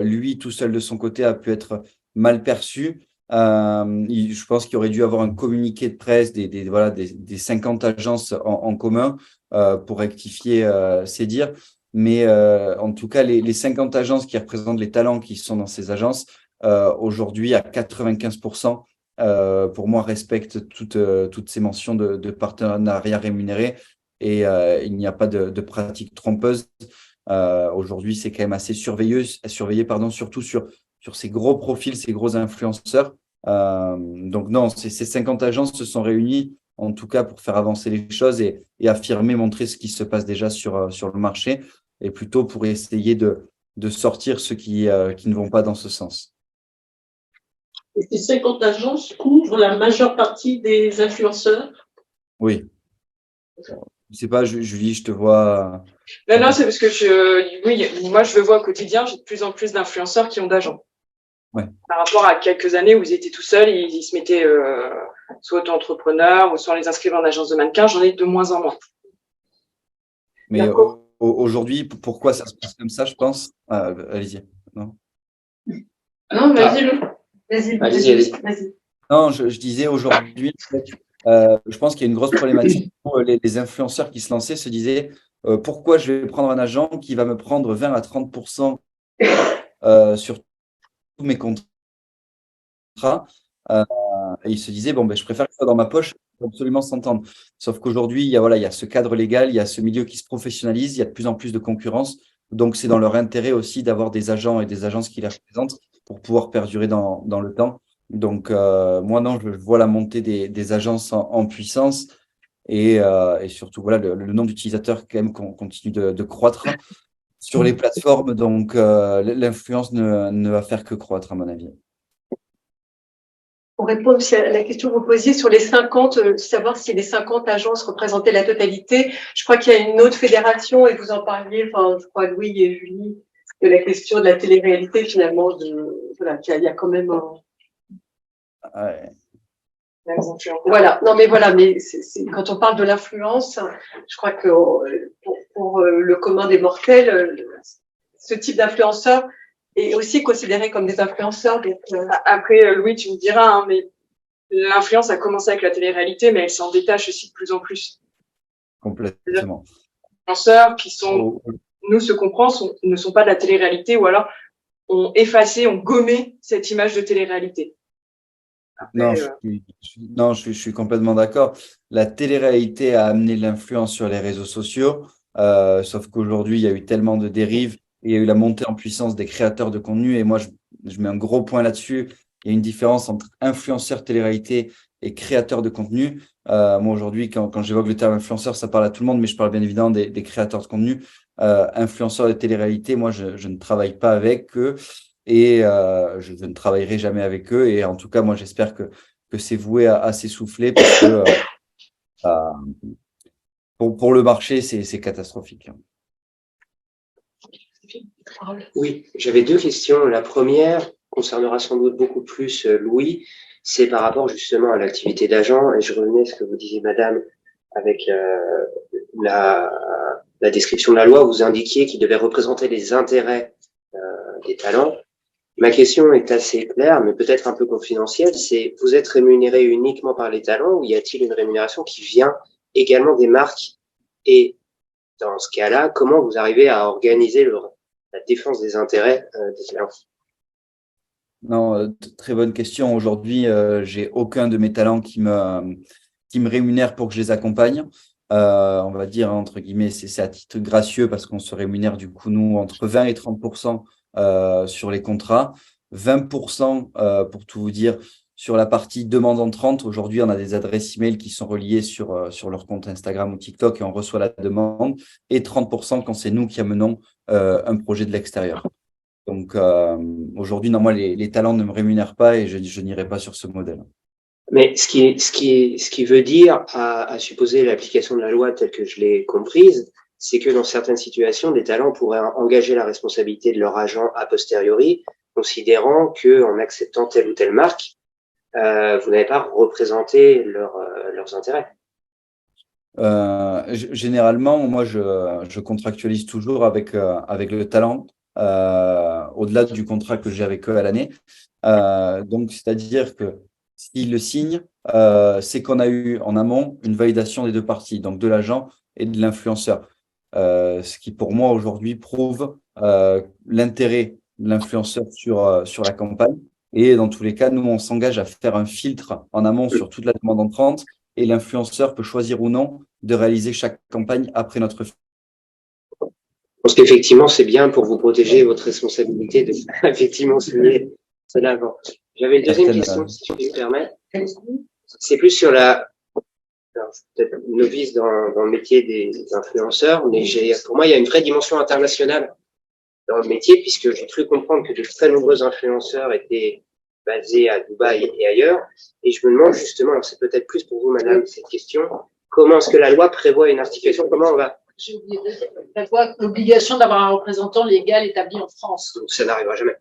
Lui, tout seul de son côté, a pu être mal perçu. Je pense qu'il aurait dû avoir un communiqué de presse des 50 agences en commun pour rectifier ses dires. Mais en tout cas, les 50 agences qui représentent les talents qui sont dans ces agences, aujourd'hui, à 95%, pour moi, respectent toutes ces mentions de partenariat rémunéré. et il n'y a pas de pratique trompeuse. Aujourd'hui, c'est quand même assez surveillé, pardon, surtout sur ces gros profils, ces gros influenceurs. Donc non, ces 50 agences se sont réunies, en tout cas pour faire avancer les choses et affirmer, montrer ce qui se passe déjà sur le marché, et plutôt pour essayer de sortir ceux qui ne vont pas dans ce sens. Et ces 50 agences couvrent la majeure partie des influenceurs? Oui. Je sais pas, Julie, je te vois. Non, c'est parce que moi, je le vois au quotidien, j'ai de plus en plus d'influenceurs qui ont d'agents. Ouais. Par rapport à quelques années où ils étaient tout seuls, ils se mettaient soit auto-entrepreneurs ou soit en les inscrivant en agence de mannequins, j'en ai de moins en moins. Mais aujourd'hui, pourquoi ça se passe comme ça, je pense? Allez-y. Non, Non, vas-y, Lou. Vas-y. non, je disais aujourd'hui, je pense qu'il y a une grosse problématique pour les influenceurs qui se lançaient, se disaient pourquoi je vais prendre un agent qui va me prendre 20 à 30% sur tous mes contrats. Et ils se disaient, bon, ben, je préfère que ça soit dans ma poche pour absolument s'entendre. Sauf qu'aujourd'hui, il y a ce cadre légal, il y a ce milieu qui se professionnalise, il y a de plus en plus de concurrence. Donc, c'est dans leur intérêt aussi d'avoir des agents et des agences qui les représentent pour pouvoir perdurer dans le temps. Donc, moi, non, je vois la montée des agences en puissance et surtout, voilà, le nombre d'utilisateurs quand même continue de croître sur les plateformes. Donc, l'influence ne va faire que croître, à mon avis. Pour répondre aussi à la question que vous posiez sur les 50, savoir si les 50 agences représentaient la totalité, je crois qu'il y a une autre fédération, et vous en parliez, enfin, je crois Louis et Julie, de la question de la télé-réalité, finalement, voilà, il y a quand même un... Ouais. Voilà, non mais voilà, mais quand on parle de l'influence, je crois que pour le commun des mortels, ce type d'influenceur est aussi considéré comme des influenceurs. Donc, Après, Louis, tu me diras, hein, mais l'influence a commencé avec la télé-réalité, mais elle s'en détache aussi de plus en plus. Complètement. Les influenceurs qui sont, nous, ce qu'on prend, ne sont pas de la télé-réalité, ou alors ont effacé, ont gommé cette image de télé-réalité. Après, Je suis complètement d'accord. La télé-réalité a amené l'influence sur les réseaux sociaux, sauf qu'aujourd'hui, il y a eu tellement de dérives et il y a eu la montée en puissance des créateurs de contenu. Et moi, je mets un gros point là-dessus. Il y a une différence entre influenceur télé-réalité et créateur de contenu. Moi, aujourd'hui, quand j'évoque le terme influenceur, ça parle à tout le monde, mais je parle bien évidemment des créateurs de contenu. Influenceurs de télé-réalité, moi, je ne travaille pas avec eux. Et je ne travaillerai jamais avec eux. Et en tout cas, moi, j'espère que c'est voué à s'essouffler parce que pour le marché, c'est catastrophique. Oui, j'avais deux questions. La première concernera sans doute beaucoup plus Louis. C'est par rapport justement à l'activité d'agent. Et je revenais à ce que vous disiez, madame, avec la description de la loi. Vous indiquiez qu'il devait représenter les intérêts des talents. Ma question est assez claire, mais peut-être un peu confidentielle. C'est, vous êtes rémunéré uniquement par les talents ou y a-t-il une rémunération qui vient également des marques? Et dans ce cas-là, comment vous arrivez à organiser la défense des intérêts des talents? Non, très bonne question. Aujourd'hui, j'ai aucun de mes talents qui me rémunère pour que je les accompagne. On va dire, entre guillemets, c'est à titre gracieux parce qu'on se rémunère du coup, nous, entre 20 et 30% sur les contrats, 20% pour tout vous dire sur la partie demande entrante. Aujourd'hui, on a des adresses email qui sont reliées sur leur compte Instagram ou TikTok et on reçoit la demande, et 30% quand c'est nous qui amenons un projet de l'extérieur. Donc aujourd'hui, non, moi, les talents ne me rémunèrent pas et je n'irai pas sur ce modèle. Mais ce qui veut dire, à supposer l'application de la loi telle que je l'ai comprise, c'est que dans certaines situations, des talents pourraient engager la responsabilité de leur agent a posteriori, considérant que en acceptant telle ou telle marque, vous n'avez pas représenté leurs intérêts. Généralement, moi, je contractualise toujours avec le talent, au-delà du contrat que j'ai avec eux à l'année. Donc, c'est-à-dire que s'ils le signent, c'est qu'on a eu en amont une validation des deux parties, donc de l'agent et de l'influenceur. Ce qui, pour moi, aujourd'hui, prouve l'intérêt de l'influenceur sur la campagne. Et dans tous les cas, nous, on s'engage à faire un filtre en amont sur toute la demande entrante et l'influenceur peut choisir ou non de réaliser chaque campagne après notre. Je pense qu'effectivement, c'est bien pour vous protéger votre responsabilité de effectivement souligner cela avant. J'avais une deuxième question, si je puis me permettre. C'est plus sur la, alors, je suis peut-être novice dans le métier des influenceurs, mais pour moi, il y a une vraie dimension internationale dans le métier, puisque j'ai cru comprendre que de très nombreux influenceurs étaient basés à Dubaï et ailleurs. Et je me demande justement, alors c'est peut-être plus pour vous, madame, cette question, comment est-ce que la loi prévoit une articulation? Comment on va? J'ai oublié de dire, la loi, l'obligation d'avoir un représentant légal établi en France. Ça n'arrivera jamais.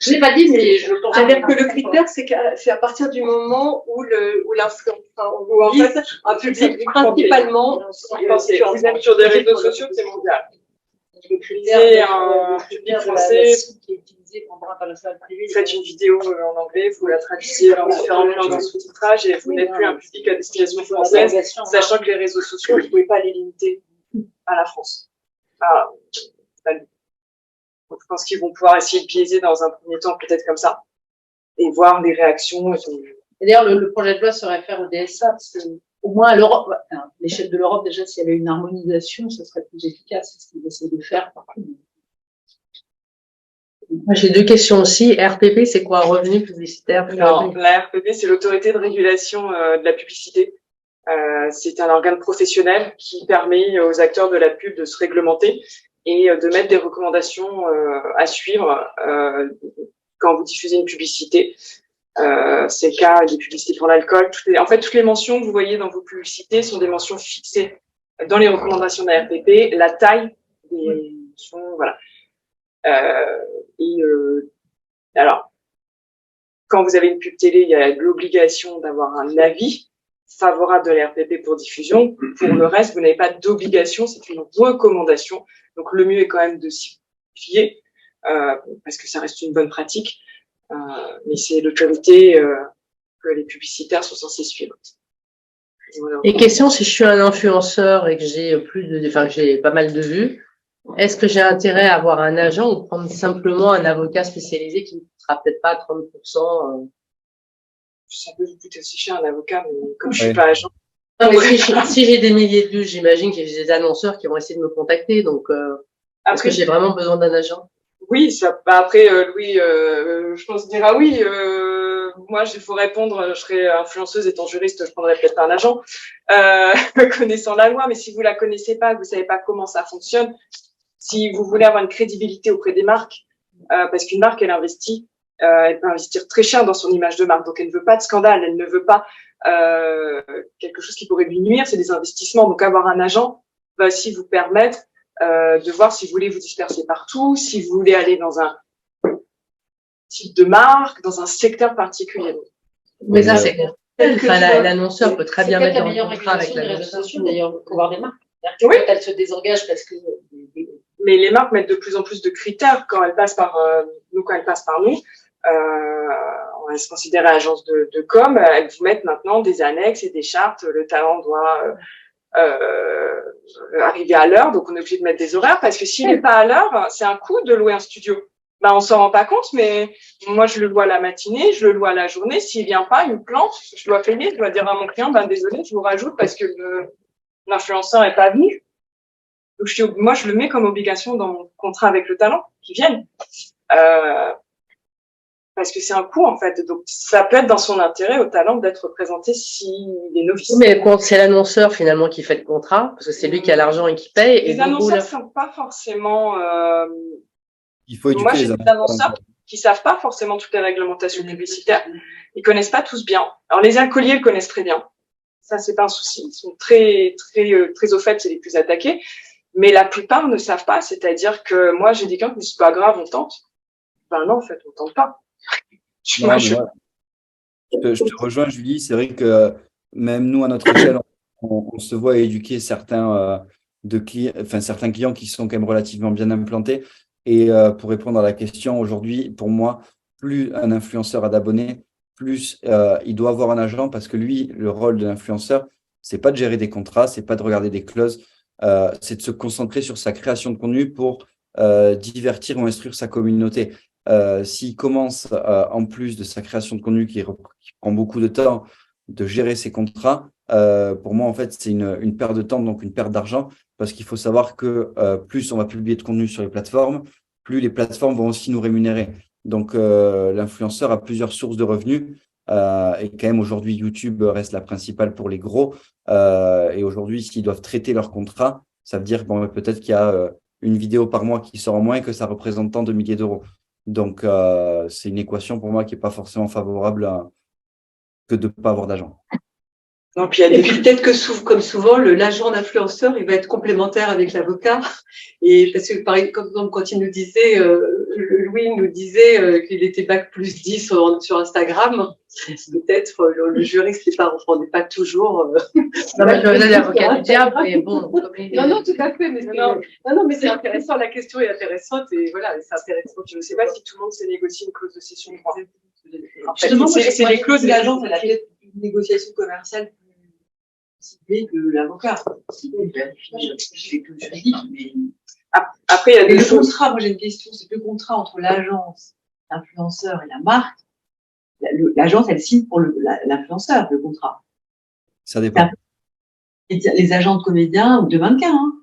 Je ne l'ai pas dit, mais je le pense. C'est-à-dire que le critère, c'est à partir du moment où l'influence, où en fait, un public principalement. Vous êtes sur des réseaux sociaux, c'est mondial. Le critère C'est un public français. qui est utilisé pour le droit international privé. Vous faites une vidéo en anglais, vous la traduisez en différentes langues en sous-titrage et vous n'êtes plus un public à destination française, sachant que les réseaux sociaux, vous ne pouvez pas les limiter à la France. Donc, je pense qu'ils vont pouvoir essayer de biaiser dans un premier temps, peut-être comme ça, et voir les réactions. Et d'ailleurs, le projet de loi se réfère au DSA, parce que au moins à l'Europe, à l'échelle de l'Europe, déjà, s'il y avait une harmonisation, ce serait plus efficace. C'est ce qu'ils essaient de faire partout. Moi, j'ai deux questions aussi. RPP, c'est quoi, revenu publicitaire? Non, la RPP, c'est l'autorité de régulation de la publicité. C'est un organe professionnel qui permet aux acteurs de la pub de se réglementer et de mettre des recommandations à suivre quand vous diffusez une publicité. C'est le cas des publicités pour l'alcool. En fait, toutes les mentions que vous voyez dans vos publicités sont des mentions fixées dans les recommandations de la RPP. La taille des mentions, voilà. Alors, quand vous avez une pub télé, il y a l'obligation d'avoir un avis favorable de la RPP pour diffusion. Pour le reste, vous n'avez pas d'obligation, c'est une recommandation. Donc, le mieux est quand même de s'y fier, parce que ça reste une bonne pratique. Mais c'est l'autorité que les publicitaires sont censés suivre. Voilà. Et question, si je suis un influenceur et que j'ai que j'ai pas mal de vues, est-ce que j'ai intérêt à avoir un agent ou prendre simplement un avocat spécialisé qui ne coûtera peut-être pas 30%? Ça peut vous coûter aussi cher un avocat, mais comme je suis pas agent. Non, mais si j'ai des milliers de vues, j'imagine qu'il y a des annonceurs qui vont essayer de me contacter. Donc, est-ce que j'ai vraiment besoin d'un agent? Oui, après, Louis, je pense dira oui. Moi, il faut répondre, je serais influenceuse étant juriste, je prendrais peut-être pas un agent, connaissant la loi, mais si vous la connaissez pas, que vous savez pas comment ça fonctionne, si vous voulez avoir une crédibilité auprès des marques, parce qu'une marque, elle investit, elle peut investir très cher dans son image de marque, donc elle ne veut pas de scandale, elle ne veut pas quelque chose qui pourrait lui nuire, c'est des investissements. Donc avoir un agent va aussi vous permettre de voir si vous voulez vous disperser partout, si vous voulez aller dans un type de marque, dans un secteur particulier. Mais ça, c'est bon. L'annonceur peut très bien mettre en contrat avec la réseaux sociaux, d'ailleurs, le pouvoir des marques. Oui. Elle se désengage parce que. Mais les marques mettent de plus en plus de critères quand elles passent par nous. On va se considérer agence de com. Elles vous mettent maintenant des annexes et des chartes. Le talent doit arriver à l'heure, donc on est obligé de mettre des horaires parce que s'il n'est pas à l'heure, c'est un coût de louer un studio. Ben, on s'en rend pas compte, mais moi, je le loue à la matinée, je le loue à la journée. S'il vient pas, il me plante, je dois payer, je dois dire à mon client, ben, désolé, je vous rajoute parce que l'influenceur est pas venu. Donc, moi, je le mets comme obligation dans mon contrat avec le talent, qu'ils viennent. Parce que c'est un coût, en fait. Donc, ça peut être dans son intérêt au talent d'être représenté s'il est novice. Mais quand c'est l'annonceur, finalement, qui fait le contrat, parce que c'est lui qui a l'argent et qui paye. Les annonceurs sont pas forcément, il faut éduquer moi, j'ai des annonceurs qui savent pas forcément toutes les réglementations publicitaires. Ils connaissent pas tous bien. Alors, les alcooliers le connaissent très bien. Ça, c'est pas un souci. Ils sont très au fait, c'est les plus attaqués. Mais la plupart ne savent pas. C'est-à-dire que moi, j'ai des clients qui me disent, c'est pas grave, on tente. Ben non, en fait, on tente pas. Je te rejoins, Julie. C'est vrai que même nous, à notre échelle, on se voit éduquer certains clients qui sont quand même relativement bien implantés. Et pour répondre à la question, aujourd'hui, pour moi, plus un influenceur a d'abonnés, plus il doit avoir un agent parce que lui, le rôle de l'influenceur, c'est pas de gérer des contrats, c'est pas de regarder des clauses, c'est de se concentrer sur sa création de contenu pour divertir ou instruire sa communauté. S'il commence, en plus de sa création de contenu qui prend beaucoup de temps, de gérer ces contrats, pour moi, en fait, c'est une perte de temps, donc une perte d'argent, parce qu'il faut savoir que plus on va publier de contenu sur les plateformes, plus les plateformes vont aussi nous rémunérer. Donc, l'influenceur a plusieurs sources de revenus. Et quand même, aujourd'hui, YouTube reste la principale pour les gros. Et aujourd'hui, s'ils doivent traiter leur contrat, ça veut dire bon, peut-être qu'il y a une vidéo par mois qui sort en moins et que ça représente tant de milliers d'euros. Donc, c'est une équation pour moi qui n'est pas forcément favorable que de ne pas avoir d'agent. Non, puis et puis peut-être que comme souvent, l'agent d'influenceur, il va être complémentaire avec l'avocat. Et parce que par exemple, quand il nous disait, Louis nous disait qu'il était bac plus 10 sur Instagram, peut-être le juriste n'est pas, on n'est pas toujours. Non, mais je veux l'avocat du diable, mais bon. Non, tout à fait. Mais non, mais c'est intéressant. La question est intéressante et voilà, c'est intéressant. Je ne sais pas si tout le monde sait négocier une clause de cession de droit. Justement, c'est les clauses. L'agence, elle a peut-être une négociation commerciale plus ciblée que l'avocat. Je fais que le juridique, mais. Après, il y a le contrat, moi j'ai une question, c'est que le contrat entre l'agence, l'influenceur et la marque, l'agence, elle signe pour l'influenceur, le contrat. Ça dépend. Les agents de comédiens ou de mannequins, hein.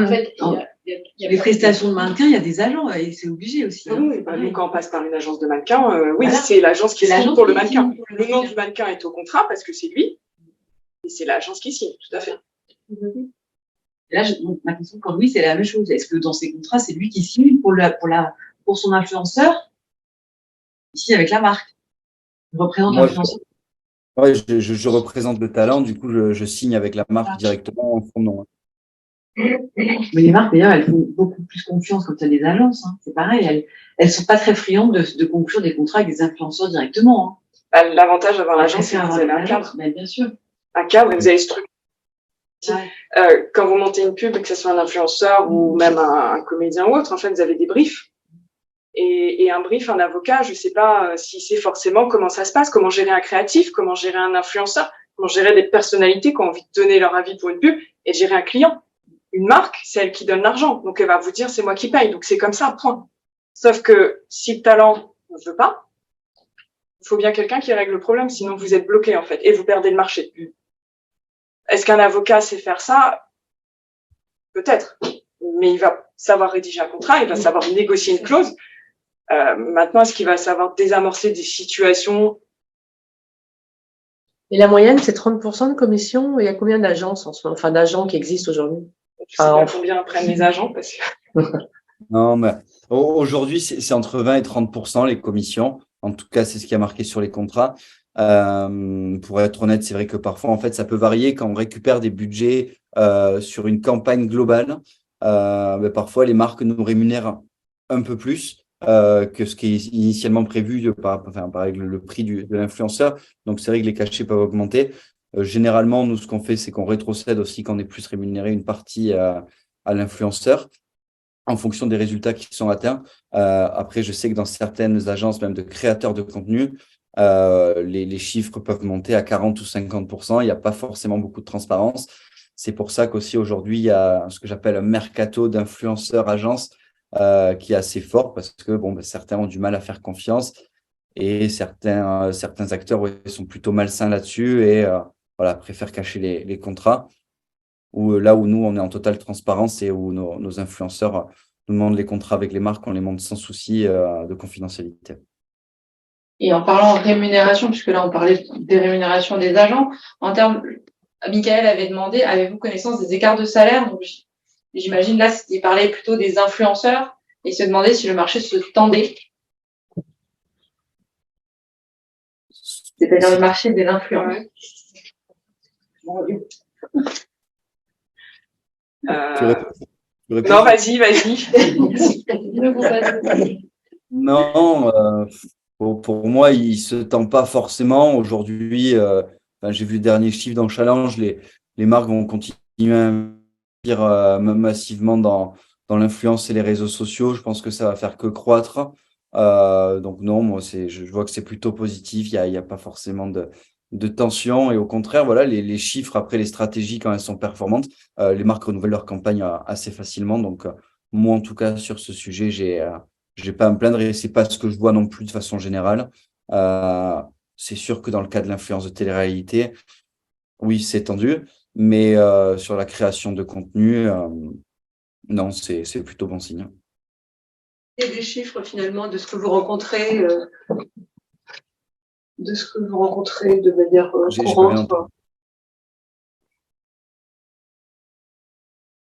En fait, il y a les prestations de mannequins, il y a des agents, et c'est obligé aussi. Ah oui, bah, nous, quand on passe par une agence de mannequins, oui, Voilà. C'est l'agence qui signe pour le mannequin. Pour Le nom du mannequin est au contrat parce que c'est lui, et c'est l'agence qui signe, tout à fait. Là, ma question pour lui, c'est la même chose. Est-ce que dans ces contrats, c'est lui qui signe pour son influenceur, ici avec la marque? Il représente l'influenceur. Ouais, je représente le talent, du coup, je signe avec la marque directement en son nom. Mais les marques, d'ailleurs, elles font beaucoup plus confiance quand il y a des agences. Hein. C'est pareil, elles sont pas très friandes de conclure des contrats avec des influenceurs directement. Hein. Bah, l'avantage d'avoir l'agence, c'est que vous avez un cadre. Mais bien sûr. Un cadre et vous avez structuré. Ouais. Quand vous montez une pub, que ce soit un influenceur ou même un comédien ou autre, en fait, vous avez des briefs. Et un brief, un avocat, je sais pas si c'est forcément comment ça se passe, comment gérer un créatif, comment gérer un influenceur, comment gérer des personnalités qui ont envie de donner leur avis pour une pub et gérer un client. Une marque, c'est elle qui donne l'argent. Donc, elle va vous dire, c'est moi qui paye. Donc, c'est comme ça, point. Sauf que si le talent ne veut pas, il faut bien quelqu'un qui règle le problème, sinon vous êtes bloqué, en fait, et vous perdez le marché. Est-ce qu'un avocat sait faire ça? Peut-être. Mais il va savoir rédiger un contrat, il va savoir négocier une clause. Maintenant, est-ce qu'il va savoir désamorcer des situations? Et la moyenne, c'est 30% de commission. Il y a combien d'agences en ce moment, enfin d'agents qui existent aujourd'hui? Je sais pas combien prennent les agents, parce que... Non, mais aujourd'hui, c'est entre 20 et 30% les commissions. En tout cas, c'est ce qui a marqué sur les contrats. Pour être honnête, c'est vrai que parfois, en fait, ça peut varier quand on récupère des budgets sur une campagne globale. Mais parfois, les marques nous rémunèrent un peu plus que ce qui est initialement prévu par le prix de l'influenceur. Donc, c'est vrai que les cachets peuvent augmenter. Généralement, nous, ce qu'on fait, c'est qu'on rétrocède aussi quand on est plus rémunéré une partie à l'influenceur en fonction des résultats qui sont atteints. Après, je sais que dans certaines agences, même de créateurs de contenu, les chiffres peuvent monter à 40 ou 50%. Il n'y a pas forcément beaucoup de transparence. C'est pour ça qu'aussi aujourd'hui, il y a ce que j'appelle un mercato d'influenceurs agences qui est assez fort parce que certains ont du mal à faire confiance et certains acteurs sont plutôt malsains là-dessus et préfèrent cacher les contrats. Ou là où nous, on est en totale transparence et où nos influenceurs nous demandent les contrats avec les marques, on les montre sans souci de confidentialité. Et en parlant de rémunération, puisque là on parlait des rémunérations des agents, en termes, Michael avait demandé, avez-vous connaissance des écarts de salaire? Donc j'imagine là, il parlait plutôt des influenceurs et se demandait si le marché se tendait. C'est-à-dire le marché des influenceurs. Non, vas-y. Non, pour moi, il se tend pas forcément. Aujourd'hui, j'ai vu le dernier chiffre dans Challenge, les marques vont continuer à investir massivement dans l'influence et les réseaux sociaux. Je pense que ça va faire que croître. Donc non, moi, je vois que c'est plutôt positif. Il y a pas forcément de tension et au contraire, voilà, les chiffres après les stratégies quand elles sont performantes, les marques renouvellent leur campagne assez facilement. Donc moi, en tout cas, sur ce sujet, j'ai pas à me plaindre et c'est pas ce que je vois non plus de façon générale. c'est sûr que dans le cas de l'influence de télé-réalité, oui, c'est tendu, mais sur la création de contenu, non, c'est plutôt bon signe. Il y a des chiffres finalement de ce que vous rencontrez, de manière J'ai courante. rien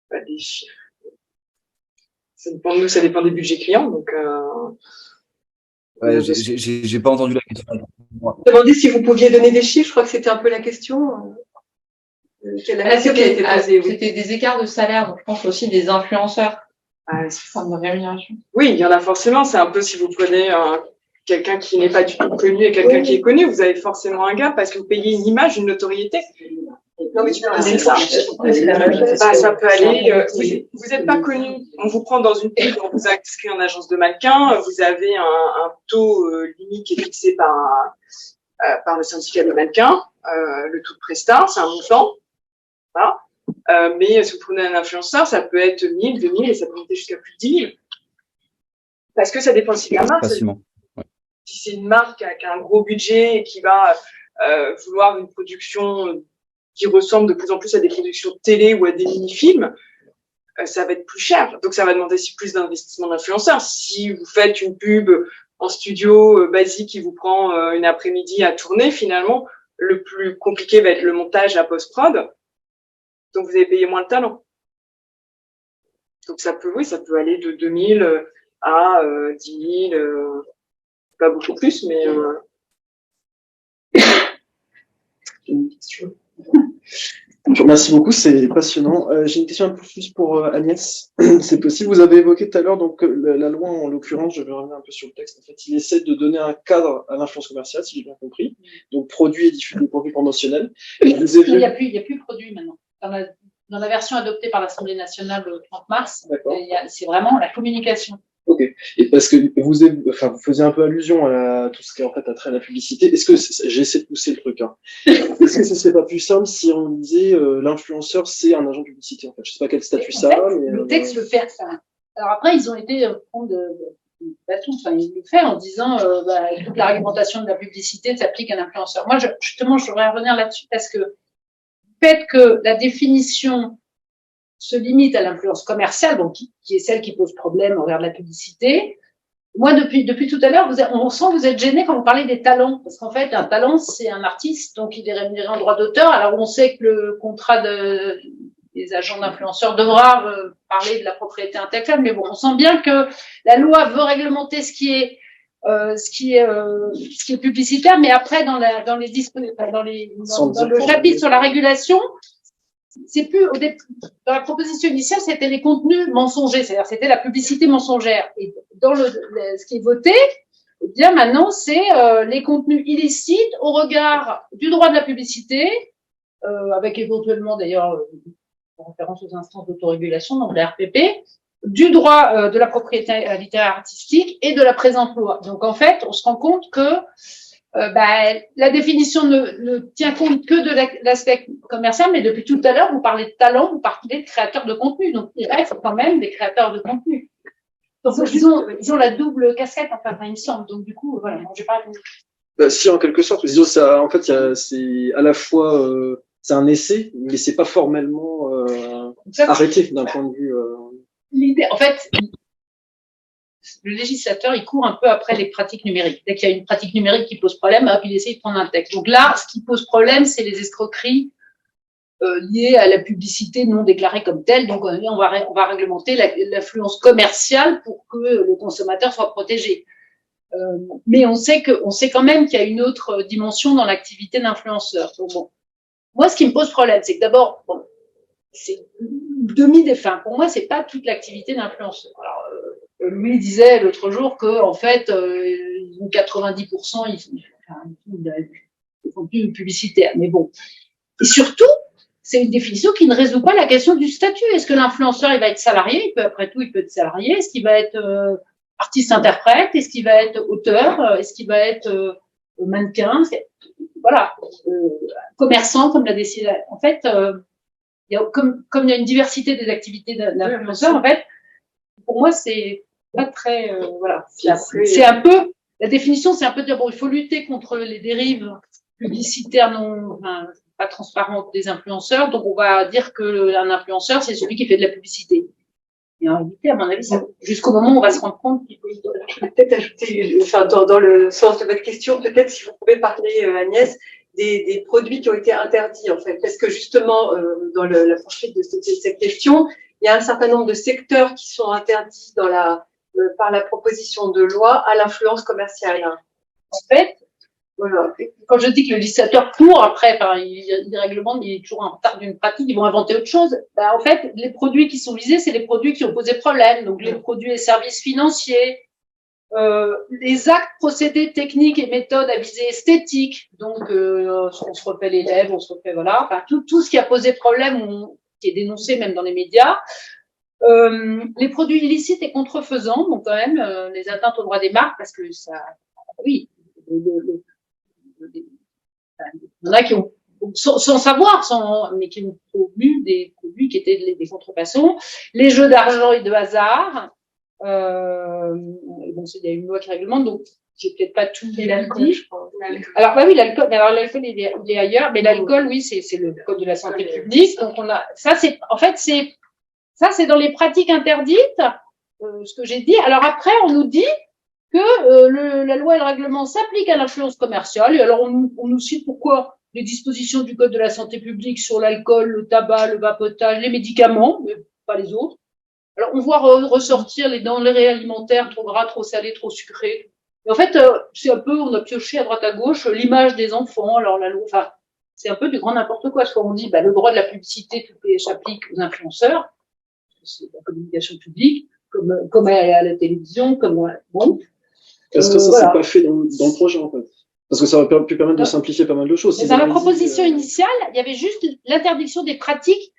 Pas des chiffres. Ça dépend de nous, ça dépend des budgets clients. Donc, Ouais, j'ai pas entendu la question. Je me demandais si vous pouviez donner des chiffres, je crois que c'était un peu la question. La question qui a été posée, oui. C'était des écarts de salaire, donc je pense aussi des influenceurs. Sous forme de rémunération. oui, il y en a forcément. C'est un peu si vous prenez quelqu'un qui n'est pas du tout connu et quelqu'un qui est connu, vous avez forcément un gap parce que vous payez une image, une notoriété. Non, mais tu peux C'est ça. Ça peut aller. Vous n'êtes pas connu. On vous prend dans une pub, on vous a inscrit en agence de mannequin. Vous avez un taux limite qui est fixé par le syndicat des mannequins. Le taux de prestat, c'est un montant. Voilà. Mais si vous prenez un influenceur, ça peut être 1000, 2000 et ça peut monter jusqu'à plus de 10 000. Parce que ça dépend aussi de la marque. Facilement. Si c'est une marque qui a un gros budget et qui va vouloir une production qui ressemble de plus en plus à des productions de télé ou à des mini-films, ça va être plus cher. Donc, ça va demander aussi plus d'investissement d'influenceurs. Si vous faites une pub en studio basique qui vous prend une après-midi à tourner, finalement, le plus compliqué va être le montage à post-prod. Donc, vous allez payer moins de talent. Donc, ça peut aller de 2000 à 10 000, pas beaucoup plus, mais Une question. Merci beaucoup, c'est passionnant. J'ai une question un peu plus pour Agnès. C'est possible. Vous avez évoqué tout à l'heure donc la loi, en l'occurrence, je vais revenir un peu sur le texte. En fait, il essaie de donner un cadre à l'influence commerciale, si j'ai bien compris. Donc, produit et diffusion de contenu promotionnel. Il n'y a plus produit maintenant. Dans la version adoptée par l'Assemblée nationale le 30 mars, c'est vraiment la communication. Ok. Et parce que vous faisiez un peu allusion à tout ce qui est en fait attrait à la publicité. Est-ce que j'ai essayé de pousser le truc, hein. Est-ce que ce serait pas plus simple si on disait l'influenceur c'est un agent de publicité en fait. Je sais pas quel statut ça a. Mais, le texte le fait. Alors après ils ont été prendre ils le fait en disant toute la réglementation de la publicité s'applique à l'influenceur. Moi justement je voudrais revenir là-dessus parce que le fait que la définition se limite à l'influence commerciale, donc qui est celle qui pose problème au regard de la publicité. Moi, depuis tout à l'heure, on sent que vous êtes gêné quand vous parlez des talents, parce qu'en fait, un talent, c'est un artiste, donc il est rémunéré en droit d'auteur. Alors, on sait que le contrat des agents d'influenceurs devra parler de la propriété intellectuelle, mais bon, on sent bien que la loi veut réglementer ce qui est publicitaire, mais après, dans le chapitre sur la régulation, c'est plus dans la proposition initiale, c'était les contenus mensongers, c'est-à-dire c'était la publicité mensongère. Et dans ce qui est voté, eh bien maintenant c'est les contenus illicites au regard du droit de la publicité, avec éventuellement d'ailleurs en référence aux instances d'autorégulation, donc la RPP, du droit de la propriété littéraire artistique et de la présente loi. Donc en fait, on se rend compte que la définition ne tient compte que de l'aspect commercial, mais depuis tout à l'heure, vous parlez de talent, vous parlez de créateurs de contenu. Donc, il reste quand même des créateurs de contenu. Donc, ils ont la double casquette, enfin, il me semble. Donc, du coup, voilà, j'ai pas répondu. Si, en quelque sorte. Disons, ça, en fait, c'est à la fois, c'est un essai, mais c'est pas formellement arrêté d'un point de vue. L'idée, en fait, le législateur, il court un peu après les pratiques numériques. Dès qu'il y a une pratique numérique qui pose problème, hop, il essaie de prendre un texte. Donc là, ce qui pose problème, c'est les escroqueries liées à la publicité non déclarée comme telle. Donc on va réglementer l'influence commerciale pour que le consommateur soit protégé. Mais on sait quand même qu'il y a une autre dimension dans l'activité d'influenceur. Donc bon, moi, ce qui me pose problème, c'est que d'abord, c'est demi-défunt. Pour moi, c'est pas toute l'activité d'influenceur. Alors, Louis disait l'autre jour que en fait, 90% ils font plus publicitaire. Mais bon, et surtout, c'est une définition qui ne résout pas la question du statut. Est-ce que l'influenceur il va être salarié? Après tout, il peut être salarié. Est-ce qu'il va être artiste-interprète? Est-ce qu'il va être auteur? Est-ce qu'il va être mannequin? Voilà, commerçant comme l'a décidé. En fait, comme il y a une diversité des activités d'influenceurs, en fait, pour moi, c'est pas très, voilà. C'est un peu La définition, c'est un peu de dire, bon, il faut lutter contre les dérives publicitaires pas transparentes des influenceurs. Donc, on va dire qu'un influenceur, c'est celui qui fait de la publicité. Et en réalité, à mon avis, jusqu'au moment où on va se rendre compte qu'il faut. Je vais peut-être ajouter, enfin, dans le sens de votre question, peut-être si vous pouvez parler, Agnès, des produits qui ont été interdits, en fait. Parce que justement, dans la poursuite de cette question, il y a un certain nombre de secteurs qui sont interdits par la proposition de loi à l'influence commerciale. En fait, voilà. Quand je dis que le législateur court après, il réglemente, il est toujours en retard d'une pratique, ils vont inventer autre chose. En fait, les produits qui sont visés, c'est les produits qui ont posé problème. Donc, les produits et services financiers, les actes, procédés, techniques et méthodes à visée esthétique. Donc, on se refait les lèvres, on se refait, voilà. Enfin, tout ce qui a posé problème ou qui est dénoncé même dans les médias. Les produits illicites et contrefaisants, donc quand même, les atteintes aux droits des marques, parce que ça, oui, il y en a qui ont, sans savoir, mais qui ont promu des produits qui étaient des contrefaçons, les jeux d'argent et de hasard, bon, il y a une loi qui réglemente, donc j'ai peut-être pas tout dit. Alors, bah oui, l'alcool, alors l'alcool, il est ailleurs, mais l'alcool, oui, c'est le code de la santé publique, donc ça c'est dans les pratiques interdites, ce que j'ai dit. Alors après, on nous dit que la loi et le règlement s'appliquent à l'influence commerciale. Et alors, on nous cite pourquoi les dispositions du Code de la santé publique sur l'alcool, le tabac, le vapotage, les médicaments, mais pas les autres. Alors, on voit ressortir les denrées alimentaires trop gras, trop salés, trop sucrés. Et en fait, c'est un peu, on a pioché à droite à gauche l'image des enfants. Alors, la loi, enfin, c'est un peu du grand n'importe quoi. Soit on dit, le droit de la publicité s'applique aux influenceurs, c'est la communication publique, comme à la télévision, bon. Est-ce que ça, c'est pas fait dans le projet, en fait? Parce que ça aurait pu permettre de simplifier pas mal de choses. Mais dans la proposition initiale, il y avait juste l'interdiction des pratiques.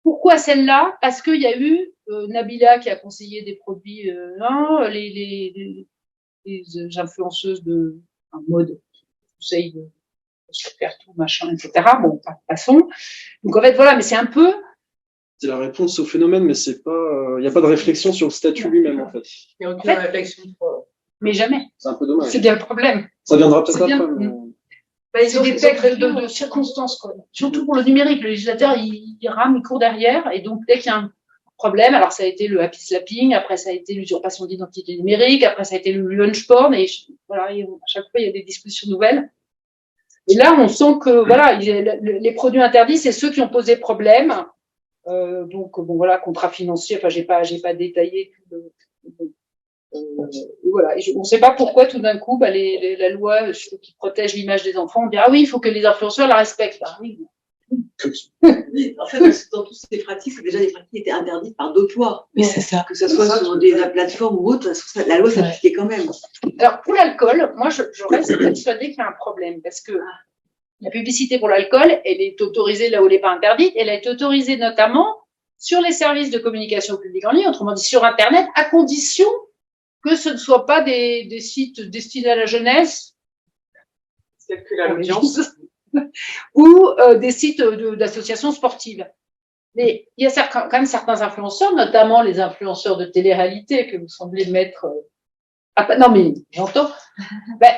Pourquoi celle-là? Parce qu'il y a eu Nabila qui a conseillé des produits, les influenceuses de mode, conseillent de faire tout, machin, etc. Bon, passons. Donc en fait, voilà, mais c'est un peu. C'est la réponse au phénomène, mais c'est pas, il n'y a pas de réflexion sur le statut lui-même, en fait. Il n'y a aucune réflexion. Mais jamais. C'est un peu dommage. C'est bien le problème. Ça viendra peut-être après. Ils ont des textes de circonstances, quoi. Surtout pour le numérique. Le législateur, il rame, il court derrière. Et donc, dès qu'il y a un problème, alors ça a été le happy slapping, après ça a été l'usurpation d'identité numérique, après ça a été le lunch porn, et voilà, à chaque fois, il y a des discussions nouvelles. Et là, on sent que, voilà, les produits interdits, c'est ceux qui ont posé problème. Donc, bon, voilà, contrat financier, enfin, j'ai pas détaillé tout voilà. On ne sait pas pourquoi tout d'un coup, la loi qui protège l'image des enfants, on dit ah oui, il faut que les influenceurs la respectent. Ah, oui. En fait, dans toutes ces pratiques, c'est déjà des pratiques qui étaient interdites par d'autres lois. Oui, c'est ça. Que ce soit sur des plateformes ou autres, la loi s'appliquait quand même. Alors, pour l'alcool, moi, je reste persuadée qu'il y a un problème parce que la publicité pour l'alcool, elle est autorisée là où elle n'est pas interdite. Elle a été autorisée notamment sur les services de communication publique en ligne, autrement dit sur Internet, à condition que ce ne soit pas des sites destinés à la jeunesse, ou des sites d'associations sportives. Mais il y a quand même certains influenceurs, notamment les influenceurs de télé-réalité que vous semblez mettre. Non, mais j'entends.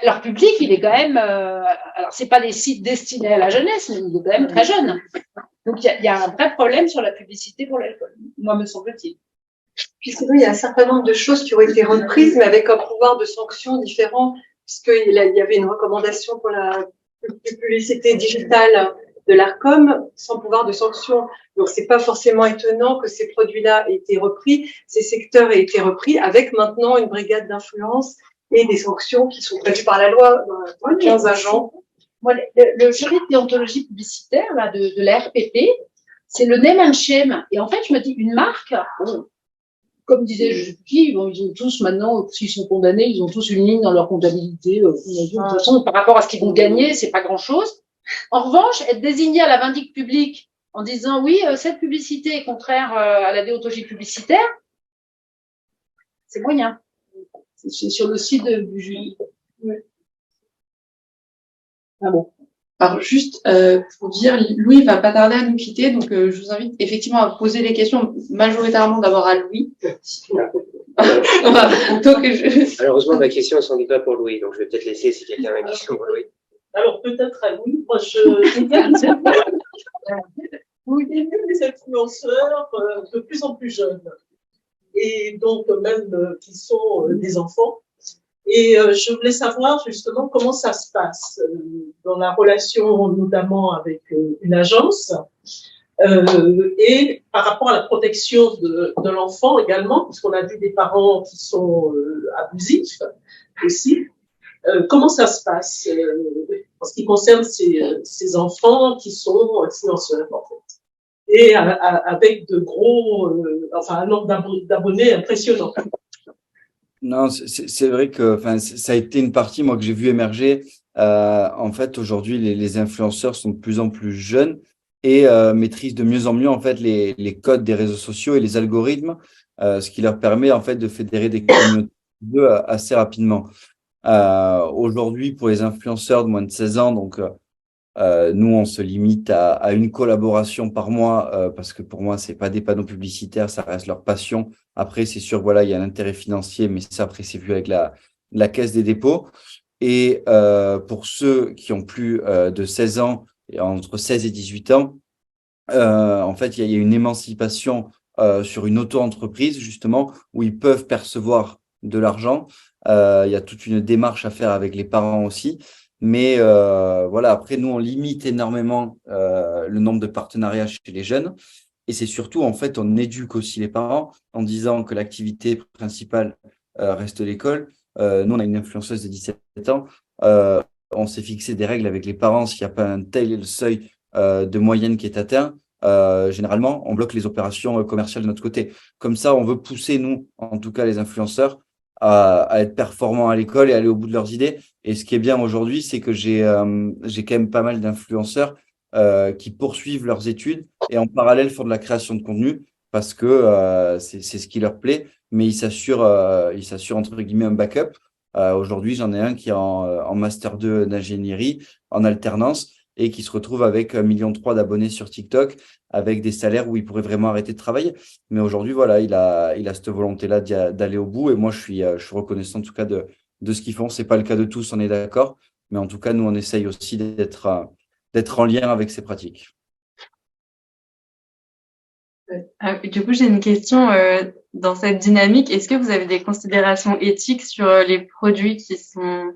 Leur public, il est quand même. Alors, c'est pas des sites destinés à la jeunesse, mais il est quand même très jeune. Donc, il y a un vrai problème sur la publicité pour l'alcool, moi, me semble-t-il. Puisque il y a un certain nombre de choses qui ont été reprises, mais avec un pouvoir de sanction différent, puisqu'il y avait une recommandation pour la publicité digitale de l'ARCOM sans pouvoir de sanction. Donc, c'est pas forcément étonnant que ces produits-là aient été repris, ces secteurs aient été repris, avec maintenant une brigade d'influence et des sanctions qui sont prévues par la loi dans 15 agents. Moi, le jury de déontologie publicitaire là, de la RPP, c'est le name and shame. Et en fait, je me dis, une marque, comme disait Julie, ils ont tous maintenant, s'ils sont condamnés, ils ont tous une ligne dans leur comptabilité. De toute façon, par rapport à ce qu'ils vont gagner, c'est pas grand-chose. En revanche, être désigné à la vindicte publique en disant oui, cette publicité est contraire à la déontologie publicitaire, c'est moyen. C'est sur le site du jury. Ah bon. Alors juste pour dire, Louis va pas tarder à nous quitter, donc je vous invite effectivement à poser les questions majoritairement d'abord à Louis. Donc, Malheureusement, ma question ne s'en est pas pour Louis, donc je vais peut-être laisser si quelqu'un a une question pour Louis. Alors, peut-être à Louis, moi, oui, il y a eu des influenceurs de plus en plus jeunes, et donc même qui sont des enfants. Et je voulais savoir justement comment ça se passe dans la relation notamment avec une agence et par rapport à la protection de l'enfant également, puisqu'on a vu des parents qui sont abusifs aussi. Comment ça se passe en ce qui concerne ces enfants qui sont influenceurs en fait, et avec de gros, enfin un nombre d'abonnés impressionnant. Non, c'est vrai que ça a été une partie, moi, que j'ai vu émerger. En fait, aujourd'hui, les influenceurs sont de plus en plus jeunes et maîtrisent de mieux en mieux en fait les codes des réseaux sociaux et les algorithmes, ce qui leur permet en fait de fédérer des communautés assez rapidement. Aujourd'hui, pour les influenceurs de moins de 16 ans, donc nous, on se limite à une collaboration par mois parce que pour moi, c'est pas des panneaux publicitaires, ça reste leur passion. Après, c'est sûr, voilà, il y a l'intérêt financier, mais ça, après, c'est vu avec la Caisse des dépôts. Et pour ceux qui ont plus de 16 ans, et entre 16 et 18 ans, en fait, il y a une émancipation sur une auto-entreprise, justement, où ils peuvent percevoir de l'argent. Il y a toute une démarche à faire avec les parents aussi. Mais voilà, après, nous, on limite énormément le nombre de partenariats chez les jeunes. Et c'est surtout, en fait, on éduque aussi les parents en disant que l'activité principale reste l'école. Nous, on a une influenceuse de 17 ans. On s'est fixé des règles avec les parents. S'il n'y a pas un tel seuil de moyenne qui est atteint, généralement, on bloque les opérations commerciales de notre côté. Comme ça, on veut pousser, nous, en tout cas les influenceurs, à être performants à l'école et aller au bout de leurs idées. Et ce qui est bien aujourd'hui, c'est que j'ai quand même pas mal d'influenceurs qui poursuivent leurs études et en parallèle font de la création de contenu parce que c'est ce qui leur plaît, mais ils s'assurent entre guillemets un backup. Aujourd'hui, j'en ai un qui est en Master 2 d'ingénierie, en alternance, et qui se retrouve avec 1,3 million d'abonnés sur TikTok, avec des salaires où il pourrait vraiment arrêter de travailler. Mais aujourd'hui, voilà, il a cette volonté-là d'aller au bout, et moi, je suis reconnaissant en tout cas de ce qu'ils font. C'est pas le cas de tous, on est d'accord, mais en tout cas, nous, on essaye aussi d'être en lien avec ces pratiques. Du coup, j'ai une question dans cette dynamique. Est-ce que vous avez des considérations éthiques sur les produits qui sont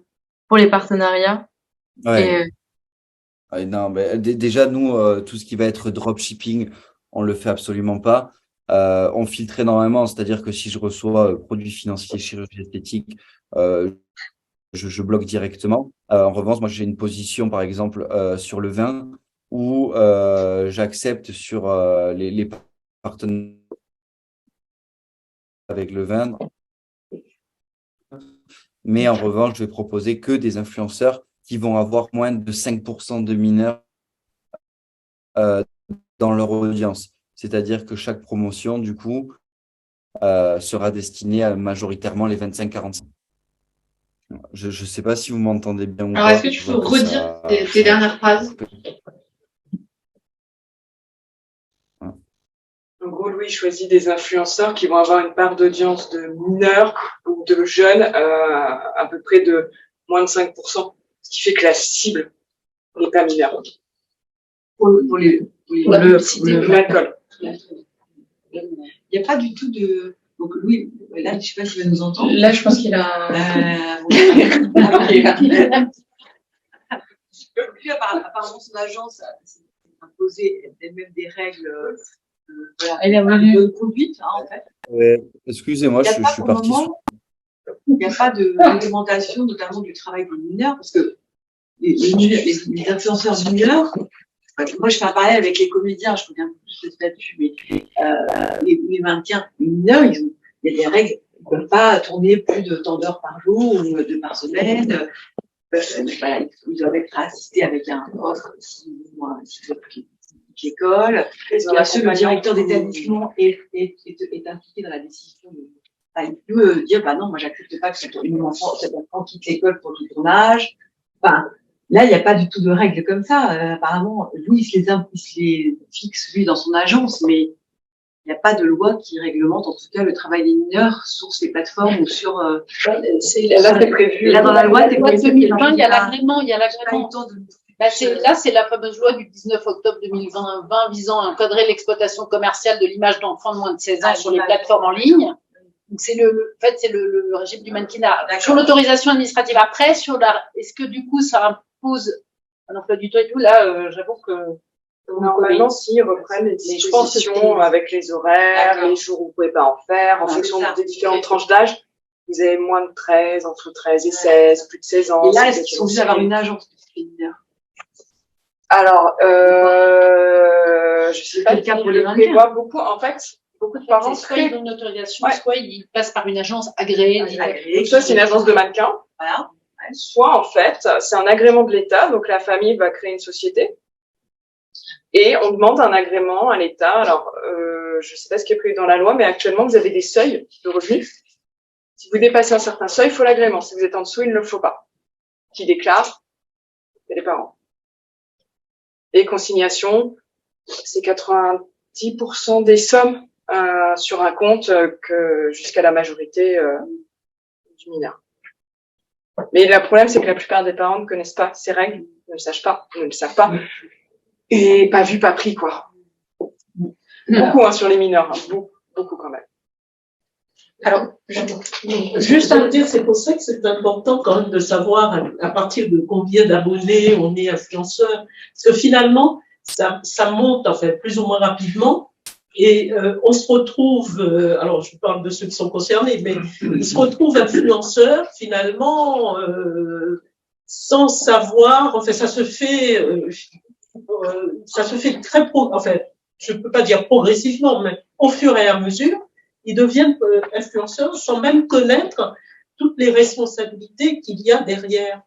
pour les partenariats? Ouais. Non, déjà, nous, tout ce qui va être dropshipping, on le fait absolument pas. On filtre énormément, c'est-à-dire que si je reçois produits financiers, chirurgie esthétique, je bloque directement. En revanche, moi, j'ai une position, par exemple, sur le vin où j'accepte sur les partenaires avec le vin. Mais en revanche, je vais proposer que des influenceurs qui vont avoir moins de 5% de mineurs dans leur audience. C'est-à-dire que chaque promotion, du coup, sera destinée à majoritairement les 25-45. Je ne sais pas si vous m'entendez bien ou pas. Alors, est-ce que tu peux redire tes dernières phrases? En gros, Louis choisit des influenceurs qui vont avoir une part d'audience de mineurs ou de jeunes à peu près de moins de 5%, ce qui fait que la cible n'est pas mineure. Pour l'alcool. Il n'y a pas du tout de... Donc Louis, là, je ne sais pas s'il va nous entendre. Là, je pense qu'il a... Lui, apparemment, son agence a imposé elle-même des règles... voilà, de conduite, en fait. Excusez-moi, je suis parti sur... Il n'y a pas de réglementation, notamment du travail des mineurs, parce que les influenceurs mineurs, moi je fais un parallèle avec les comédiens, je connais un peu plus ce statut, mais les mannequins mineurs, il y a des règles, ils ne peuvent pas tourner plus de tant d'heures par jour ou par semaine. Voilà, ils doivent être assistés avec un prof l'école. Le directeur d'établissement est impliqué dans la décision il peut dire, non, moi, j'accepte pas que cet enfant quitte l'école pour tout son âge. Enfin, là, il n'y a pas du tout de règles comme ça. Apparemment, lui, il se les fixe, lui, dans son agence, mais il n'y a pas de loi qui réglemente, en tout cas, le travail des mineurs sur ces plateformes ou sur. Là, c'est prévu. Là, dans la loi, La loi de 2020, il y a l'agrément, il y a l'agrément. Bah, c'est la fameuse loi du 19 octobre 2020 visant à encadrer l'exploitation commerciale de l'image d'enfants de moins de 16 ans sur les plateformes en ligne. Donc, c'est le régime du mannequinat. Sur l'autorisation administrative. Après, est-ce que du coup, ça impose un emploi du temps et tout, là, j'avoue que. Normalement, s'ils reprennent les dispositions avec les horaires, les jours où vous pouvez pas en faire, en fonction des différentes tranches d'âge, vous avez moins de 13, entre 13 et 16, plus de 16 ans. Et là, est-ce qu'ils sont obligés d'avoir une agence pour les mineurs? Alors, je sais pas le cas pour les prévoit beaucoup. En fait, beaucoup de parents soit ils ont une autorisation, soit ils passent par une agence agréée. Donc, soit c'est une agence de mannequins. Voilà. Soit, en fait, c'est un agrément de l'État. Donc, la famille va créer une société. Et on demande un agrément à l'État. Alors, je sais pas ce qui est prévu dans la loi, mais actuellement, vous avez des seuils de revenus. Si vous dépassez un certain seuil, il faut l'agrément. Si vous êtes en dessous, il ne le faut pas. Qui déclare, c'est les parents. Et consignation, c'est 90% des sommes sur un compte que jusqu'à la majorité du mineur. Mais le problème, c'est que la plupart des parents ne connaissent pas ces règles, ne le savent pas, et pas vu, pas pris, quoi. Beaucoup sur les mineurs, beaucoup quand même. Alors, juste à dire, c'est pour ça que c'est important quand même de savoir à partir de combien d'abonnés on est influenceur, parce que finalement, ça monte en fait plus ou moins rapidement, et on se retrouve, alors je parle de ceux qui sont concernés, mais ils se retrouvent influenceurs finalement sans savoir, en fait, ça se fait très en fait, je peux pas dire progressivement, mais au fur et à mesure. Ils deviennent influenceurs sans même connaître toutes les responsabilités qu'il y a derrière.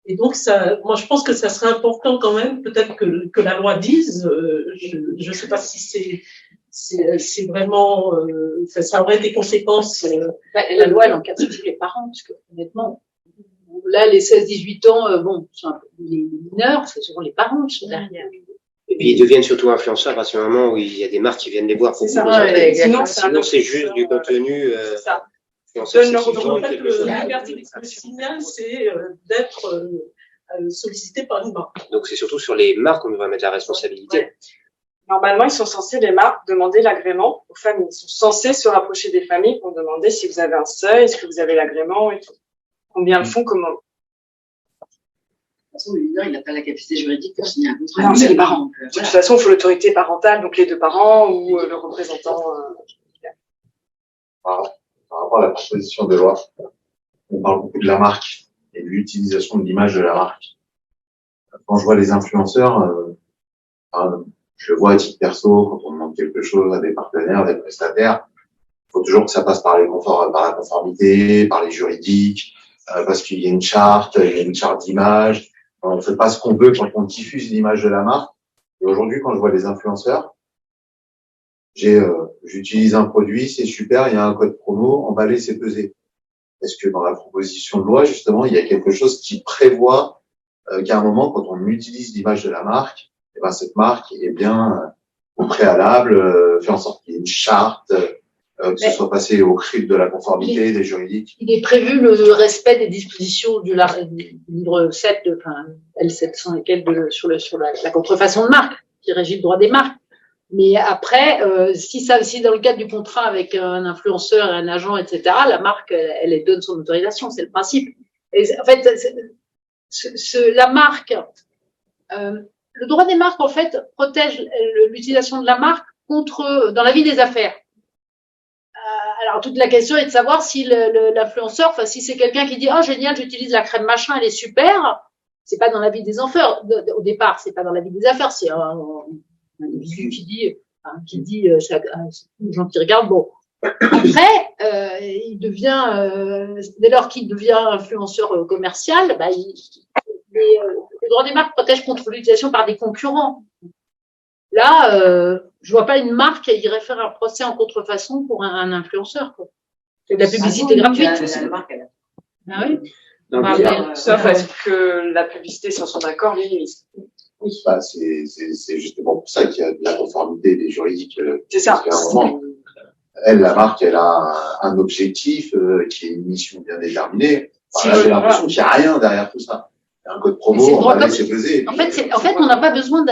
Et donc, moi, je pense que ça serait important quand même, peut-être que la loi dise, je ne sais pas si c'est vraiment, ça aurait des conséquences. La loi, elle encadre aussi les parents, parce que honnêtement, là, les 16-18 ans, les mineurs, c'est souvent les qui sont derrière. Et puis, ils deviennent surtout influenceurs à partir du moment où il y a des marques qui viennent les voir. Pour sinon, c'est juste du contenu. C'est ça. Le signal, c'est d'être sollicité par une marque. Donc, c'est surtout sur les marques qu'on devrait mettre la responsabilité. Ouais. Normalement, ils sont censés, les marques, demander l'agrément aux familles. Ils sont censés se rapprocher des familles pour demander si vous avez un seuil, est-ce que vous avez l'agrément et tout. Combien le font, comment. De toute façon, le mineur, il n'a pas la capacité juridique pour signer un contrat. Non, c'est les parents. De toute façon, il faut l'autorité parentale, donc les deux parents ou le représentant. Par rapport à la proposition de loi, on parle beaucoup de la marque et de l'utilisation de l'image de la marque. Quand je vois les influenceurs, je le vois à titre perso, quand on demande quelque chose à des partenaires, des prestataires, il faut toujours que ça passe par la conformité, par les juridiques, parce qu'il y a une charte d'image. On ne fait pas ce qu'on veut quand on diffuse l'image de la marque. Et aujourd'hui, quand je vois les influenceurs, j'utilise un produit, c'est super, il y a un code promo, emballé, c'est pesé. Est-ce que dans la proposition de loi, justement, il y a quelque chose qui prévoit qu'à un moment, quand on utilise l'image de la marque, eh ben, cette marque est bien au préalable, fait en sorte qu'il y ait une charte, que ce soit passé au crible de la conformité, des juridiques. Il est prévu le respect des dispositions du livre 7, L700 et quelques sur la contrefaçon de marque, qui régit le droit des marques. Mais après, si dans le cadre du contrat avec un influenceur et un agent, etc., la marque, elle donne son autorisation, c'est le principe. Et en fait, la marque, le droit des marques, en fait, protège l'utilisation de la marque dans la vie des affaires. Alors, toute la question est de savoir si l'influenceur, si c'est quelqu'un qui dit, oh, génial, j'utilise la crème machin, elle est super. C'est pas dans la vie des affaires. Au départ, c'est pas dans la vie des affaires. C'est un individu qui dit aux gens qui regardent, bon. Après, il devient, dès lors qu'il devient influenceur commercial, le droit des marques protège contre l'utilisation par des concurrents. Là, je vois pas une marque qui irait faire un procès en contrefaçon pour un influenceur, quoi. C'est de la publicité gratuite. Ah oui. Sauf à ce que la publicité, sans son accord, lui, bah, c'est justement pour ça qu'il y a de la conformité des juridiques. C'est ça. Parce qu'à un moment, elle, la marque, elle a un objectif qui est une mission bien déterminée. Enfin, là, j'ai l'impression qu'il n'y a rien derrière tout ça. Il y a un code promo, on va laisser peser. En fait, on n'a pas besoin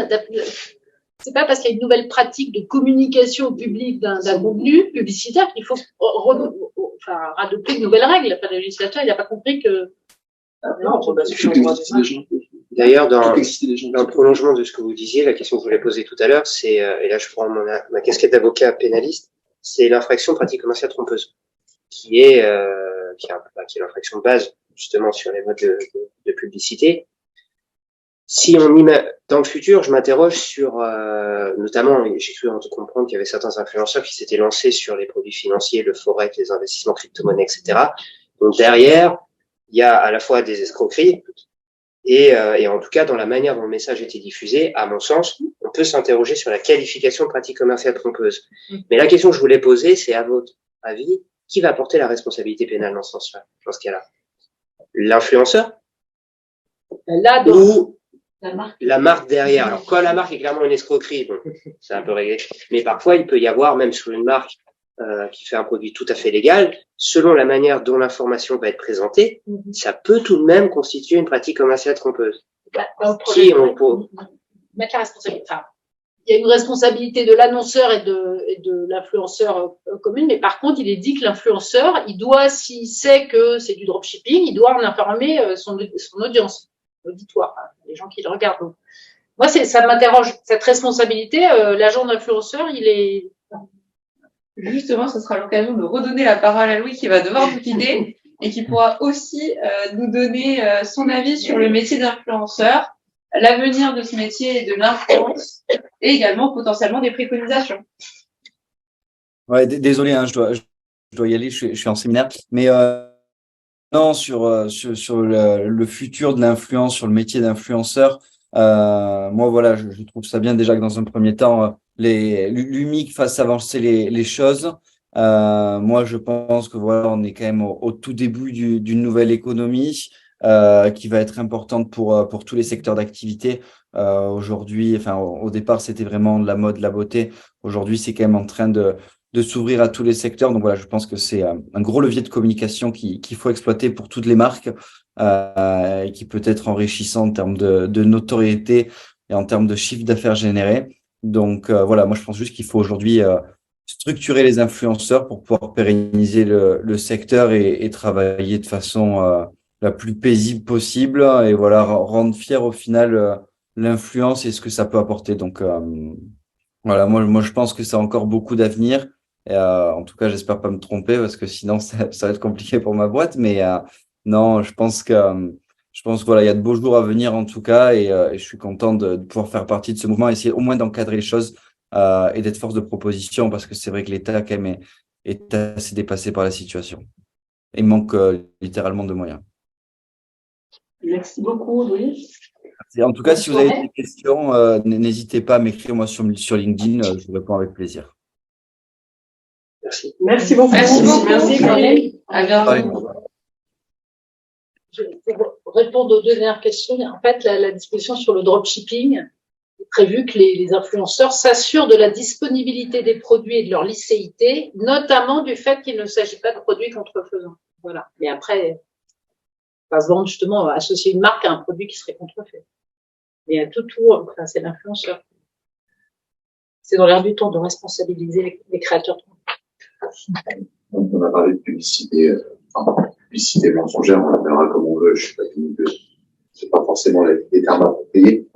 c'est pas parce qu'il y a une nouvelle pratique de communication publique d'un contenu publicitaire qu'il faut adopter de nouvelles règles. Enfin, le législateur, il n'a pas compris que. D'ailleurs, dans le prolongement de ce que vous disiez, la question que je voulais poser tout à l'heure, c'est, et là je prends ma casquette d'avocat pénaliste, c'est l'infraction pratique commerciale trompeuse, qui est l'infraction de base, justement, sur les modes de publicité. Si on dans le futur, je m'interroge sur, notamment, j'ai cru comprendre qu'il y avait certains influenceurs qui s'étaient lancés sur les produits financiers, le forex, les investissements crypto-monnaies, etc. Donc derrière, il y a à la fois des escroqueries et en tout cas, dans la manière dont le message était diffusé, à mon sens, on peut s'interroger sur la qualification de pratique commerciale trompeuse. Mais la question que je voulais poser, c'est à votre avis, qui va porter la responsabilité pénale dans ce sens-là, dans ce cas-là? L'influenceur? Ou la marque derrière. Alors, quand la marque est clairement une escroquerie, bon, c'est un peu réglé. Mais parfois, il peut y avoir, même sur une marque qui fait un produit tout à fait légal, selon la manière dont l'information va être présentée, ça peut tout de même constituer une pratique commerciale trompeuse. Mettre la responsabilité. Enfin, il y a une responsabilité de l'annonceur et de l'influenceur commune, mais par contre, il est dit que l'influenceur, il doit, s'il sait que c'est du dropshipping, il doit en informer son audience. L'auditoire, les gens qui le regardent. Donc, moi, ça m'interroge, cette responsabilité. L'agent d'influenceur, il est... Justement, ce sera l'occasion de redonner la parole à Louis qui va devoir nous quitter et qui pourra aussi nous donner son avis sur le métier d'influenceur, l'avenir de ce métier et de l'influence et également potentiellement des préconisations. Ouais, désolé, hein, je dois y aller, je suis en séminaire, mais non, sur le futur de l'influence, sur le métier d'influenceur, moi voilà, je trouve ça bien déjà que dans un premier temps, l'UMIC fasse avancer les choses. Moi, je pense que voilà, on est quand même au tout début d'une nouvelle économie qui va être importante pour tous les secteurs d'activité. Aujourd'hui, enfin au départ, c'était vraiment de la mode, de la beauté. Aujourd'hui, c'est quand même en train de s'ouvrir à tous les secteurs. Donc voilà, je pense que c'est un gros levier de communication qu'il faut exploiter pour toutes les marques et qui peut être enrichissant en termes de notoriété et en termes de chiffre d'affaires généré. Donc voilà, moi je pense juste qu'il faut aujourd'hui structurer les influenceurs pour pouvoir pérenniser le secteur et travailler de façon la plus paisible possible et voilà, rendre fier au final l'influence et ce que ça peut apporter. Donc voilà, moi je pense que ça a encore beaucoup d'avenir. Et, en tout cas, j'espère pas me tromper parce que sinon ça va être compliqué pour ma boîte. Mais non, je pense que voilà, il y a de beaux jours à venir en tout cas, et je suis content de pouvoir faire partie de ce mouvement, essayer au moins d'encadrer les choses et d'être force de proposition parce que c'est vrai que l'État quand même est assez dépassé par la situation. Et il manque littéralement de moyens. Merci beaucoup, Louis. Et en tout cas, si vous avez des questions, n'hésitez pas à m'écrire moi sur LinkedIn, je vous réponds avec plaisir. Merci. Merci beaucoup. Merci beaucoup. Merci, Corinne. À bientôt. Pour répondre aux deux dernières questions, en fait, la disposition sur le dropshipping est prévue que les influenceurs s'assurent de la disponibilité des produits et de leur licéité, notamment du fait qu'il ne s'agit pas de produits contrefaisants. Voilà. Mais après, on va se vendre justement, associer une marque à un produit qui serait contrefait. Mais enfin, c'est l'influenceur. C'est dans l'air du temps de responsabiliser les créateurs de contenu. On a parlé de publicité, publicité mensongère, on l'appellera comme on veut, je suis pas que c'est pas forcément les termes appropriés.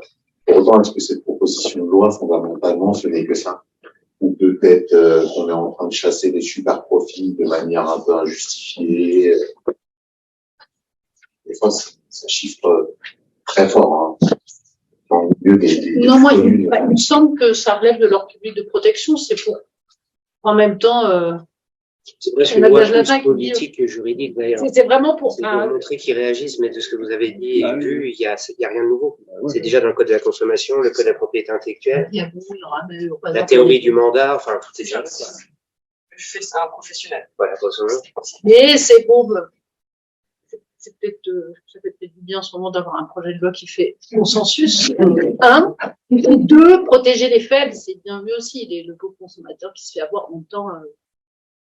Pour autant, est-ce que cette proposition de loi, fondamentalement, ce n'est que ça? Ou peut-être qu'on est en train de chasser des super profits de manière un peu injustifiée. Des fois, ça chiffre très fort. Hein. Au milieu non, moi, il me semble que ça relève de leur public de protection. C'est pour, en même temps, c'est presque une loi plus politique que juridique d'ailleurs. C'est vraiment pour montrer qu'ils réagissent, mais de ce que vous avez dit et vu, il y a rien de nouveau. C'est déjà dans le code de la consommation, le code de la propriété intellectuelle, la théorie du mandat, enfin tout est déjà là. Je fais ça un professionnel. Voilà, mais c'est bon. ça fait peut-être du bien en ce moment d'avoir un projet de loi qui fait consensus. Et deux, protéger les faibles, c'est bien vu aussi, le pauvre consommateur qui se fait avoir en temps.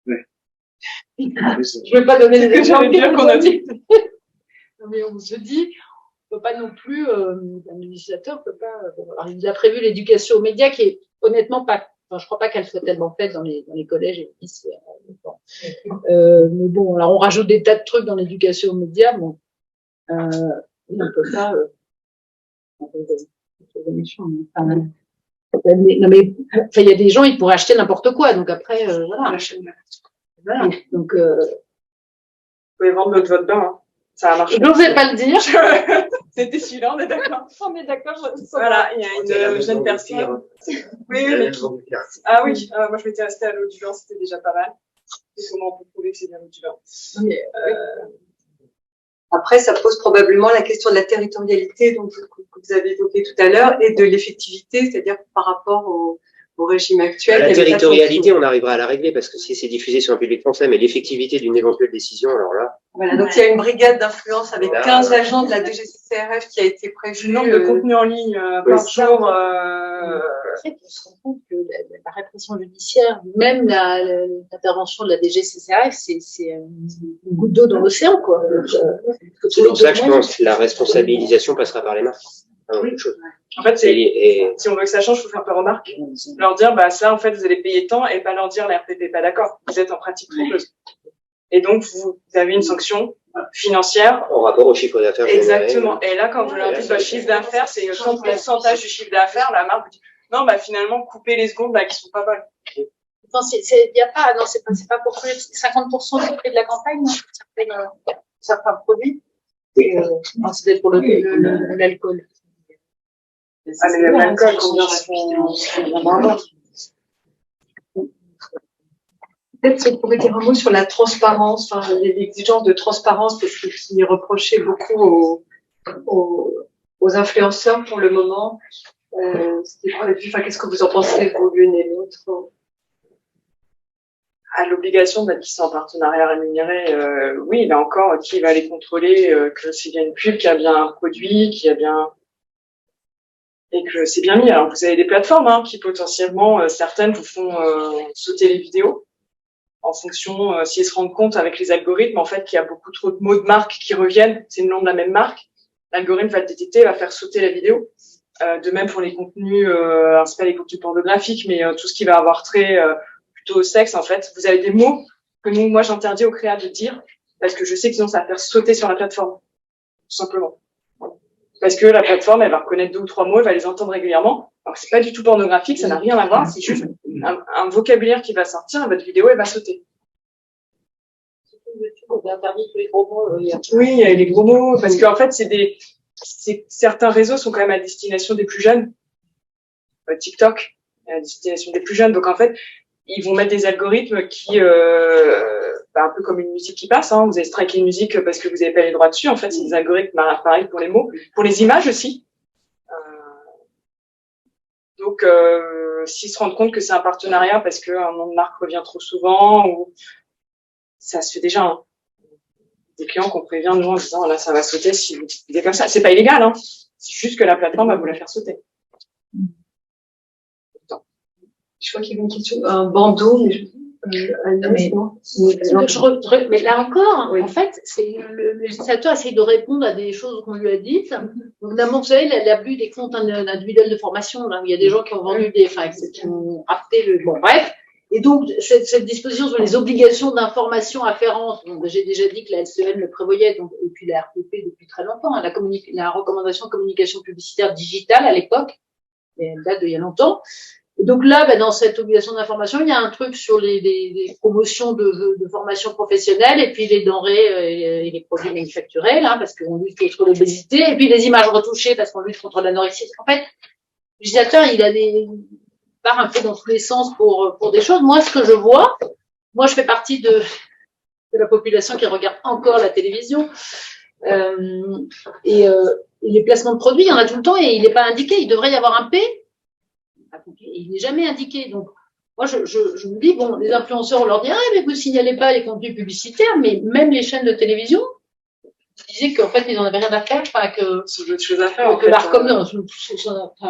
Je ne vais pas donner les exemples qu'on a dit. Mais on se dit, on peut pas non plus, un législateur peut pas. Alors il a prévu l'éducation aux médias qui est honnêtement pas. Enfin, je crois pas qu'elle soit tellement faite dans les collèges et les lycées. Mais bon, alors on rajoute des tas de trucs dans l'éducation aux médias. Bon, on peut pas. Non mais, enfin, il y a des gens, ils pourraient acheter n'importe quoi. Donc après, voilà. Voilà. Donc, vous pouvez vendre votre bain. Hein. Ça a marché. Je n'osais pas le dire. C'était celui-là, on est d'accord. On est d'accord. Voilà, il y a une jeune personne. Oui, mais... Ah oui, moi je m'étais restée à l'eau du vin, c'était déjà pas mal. Et comment on peut prouver que c'est bien l'eau du vin? Après, ça pose probablement la question de la territorialité donc, que vous avez évoquée tout à l'heure et de l'effectivité, c'est-à-dire par rapport au régime actuel. La territorialité, on arrivera à la régler parce que si c'est diffusé sur un public français, mais l'effectivité d'une éventuelle décision, alors là. Voilà, donc il y a une brigade d'influence avec 15 agents de la DGCCRF qui a été prévue. Le nombre de contenus en ligne par jour. Après, on se rend compte que la répression judiciaire, même l'intervention de la DGCCRF, c'est une goutte d'eau dans l'océan, quoi. C'est pour ça que je pense que la responsabilisation passera par les marques. En fait, si on veut que ça change, il faut faire peur aux marques. Leur dire, bah, ça, en fait, vous allez payer tant et pas leur dire, la RPP est pas d'accord. Vous êtes en pratique trompeuse. Et donc, vous avez une sanction financière. En rapport au chiffre d'affaires. Exactement. Et là, quand vous leur dites, chiffre d'affaires, c'est quel pourcentage du chiffre d'affaires, la marque vous dit, non, bah, finalement, coupez les secondes, bah, qui sont pas bonnes. Non, y a pas, non, c'est pas pour 50% du prix de la campagne, non, certains produits. Non, c'était pour l'alcool. Ah, mais même l'alcool, combien Peut-être si vous pouvez dire un mot sur la transparence, enfin, l'exigence de transparence, parce que qui est reproché beaucoup aux influenceurs pour le moment. Qu'est-ce que vous en pensez, vous, l'une et l'autre? À l'obligation d'être en partenariat rémunéré, oui, là encore, qui va aller contrôler que c'est bien une pub, qui a bien un produit, qui a bien et que c'est bien mis. Alors vous avez des plateformes qui potentiellement certaines vous font sauter les vidéos en fonction si elles se rendent compte avec les algorithmes en fait qu'il y a beaucoup trop de mots de marque qui reviennent, c'est le nom de la même marque. L'algorithme va le détecter, va faire sauter la vidéo. De même pour les contenus, alors c'est pas les contenus pornographiques, mais tout ce qui va avoir trait plutôt au sexe, en fait. Vous avez des mots que moi j'interdis aux créateurs de dire parce que je sais que sinon ça va faire sauter sur la plateforme, tout simplement. Parce que la plateforme, elle va reconnaître 2 ou 3 mots, elle va les entendre régulièrement. Alors c'est pas du tout pornographique, ça n'a rien à voir, c'est juste un vocabulaire qui va sortir et votre vidéo, elle va sauter. On a interdit tous les gros mots. Oui, il y a les gros mots, parce qu'en fait, certains réseaux sont quand même à destination des plus jeunes. TikTok, à destination des plus jeunes. Donc en fait, ils vont mettre des algorithmes qui, un peu comme une musique qui passe, vous avez striké une musique parce que vous n'avez pas les droits dessus. En fait, c'est des algorithmes pareil pour les mots, pour les images aussi. Donc, s'ils se rendent compte que c'est un partenariat parce qu'un nom de marque revient trop souvent, ou ça se fait déjà. Des clients qu'on prévient nous en disant là ça va sauter si vous dites comme ça. C'est pas illégal, c'est juste que la plateforme va vous la faire sauter. Je crois qu'il y avait une question, un bandeau, mais mais là encore, oui. En fait, c'est le législateur essaye de répondre à des choses qu'on lui a dites. Donc, d'abord, vous savez, l'abus des comptes individuels de formation, là, où il y a des gens qui ont vendu qui ont raté bon, bref. Et donc, cette disposition sur les obligations d'information afférentes, donc j'ai déjà dit que la LCN le prévoyait, donc, et puis la RPP depuis très longtemps, la recommandation de communication publicitaire digitale à l'époque, elle date d'il y a longtemps. Et donc là, dans cette obligation d'information, il y a un truc sur les promotions de formation professionnelle et puis les denrées et les produits manufacturés, là, parce qu'on lutte contre l'obésité, et puis les images retouchées parce qu'on lutte contre l'anorexie. En fait, le législateur, il part un peu dans tous les sens pour des choses. Moi, ce que je vois, moi, je fais partie de la population qui regarde encore la télévision, et les placements de produits, il y en a tout le temps et il n'est pas indiqué. Il devrait y avoir un P. Il n'est jamais indiqué. Donc, moi, je me dis, bon, les influenceurs, on leur dit, mais vous signalez pas les contenus publicitaires, mais même les chaînes de télévision, disaient qu'en fait, ils n'en avaient rien à faire, enfin, que, C'est d'autres choses à faire. en que fait, l'ARCOM, hein.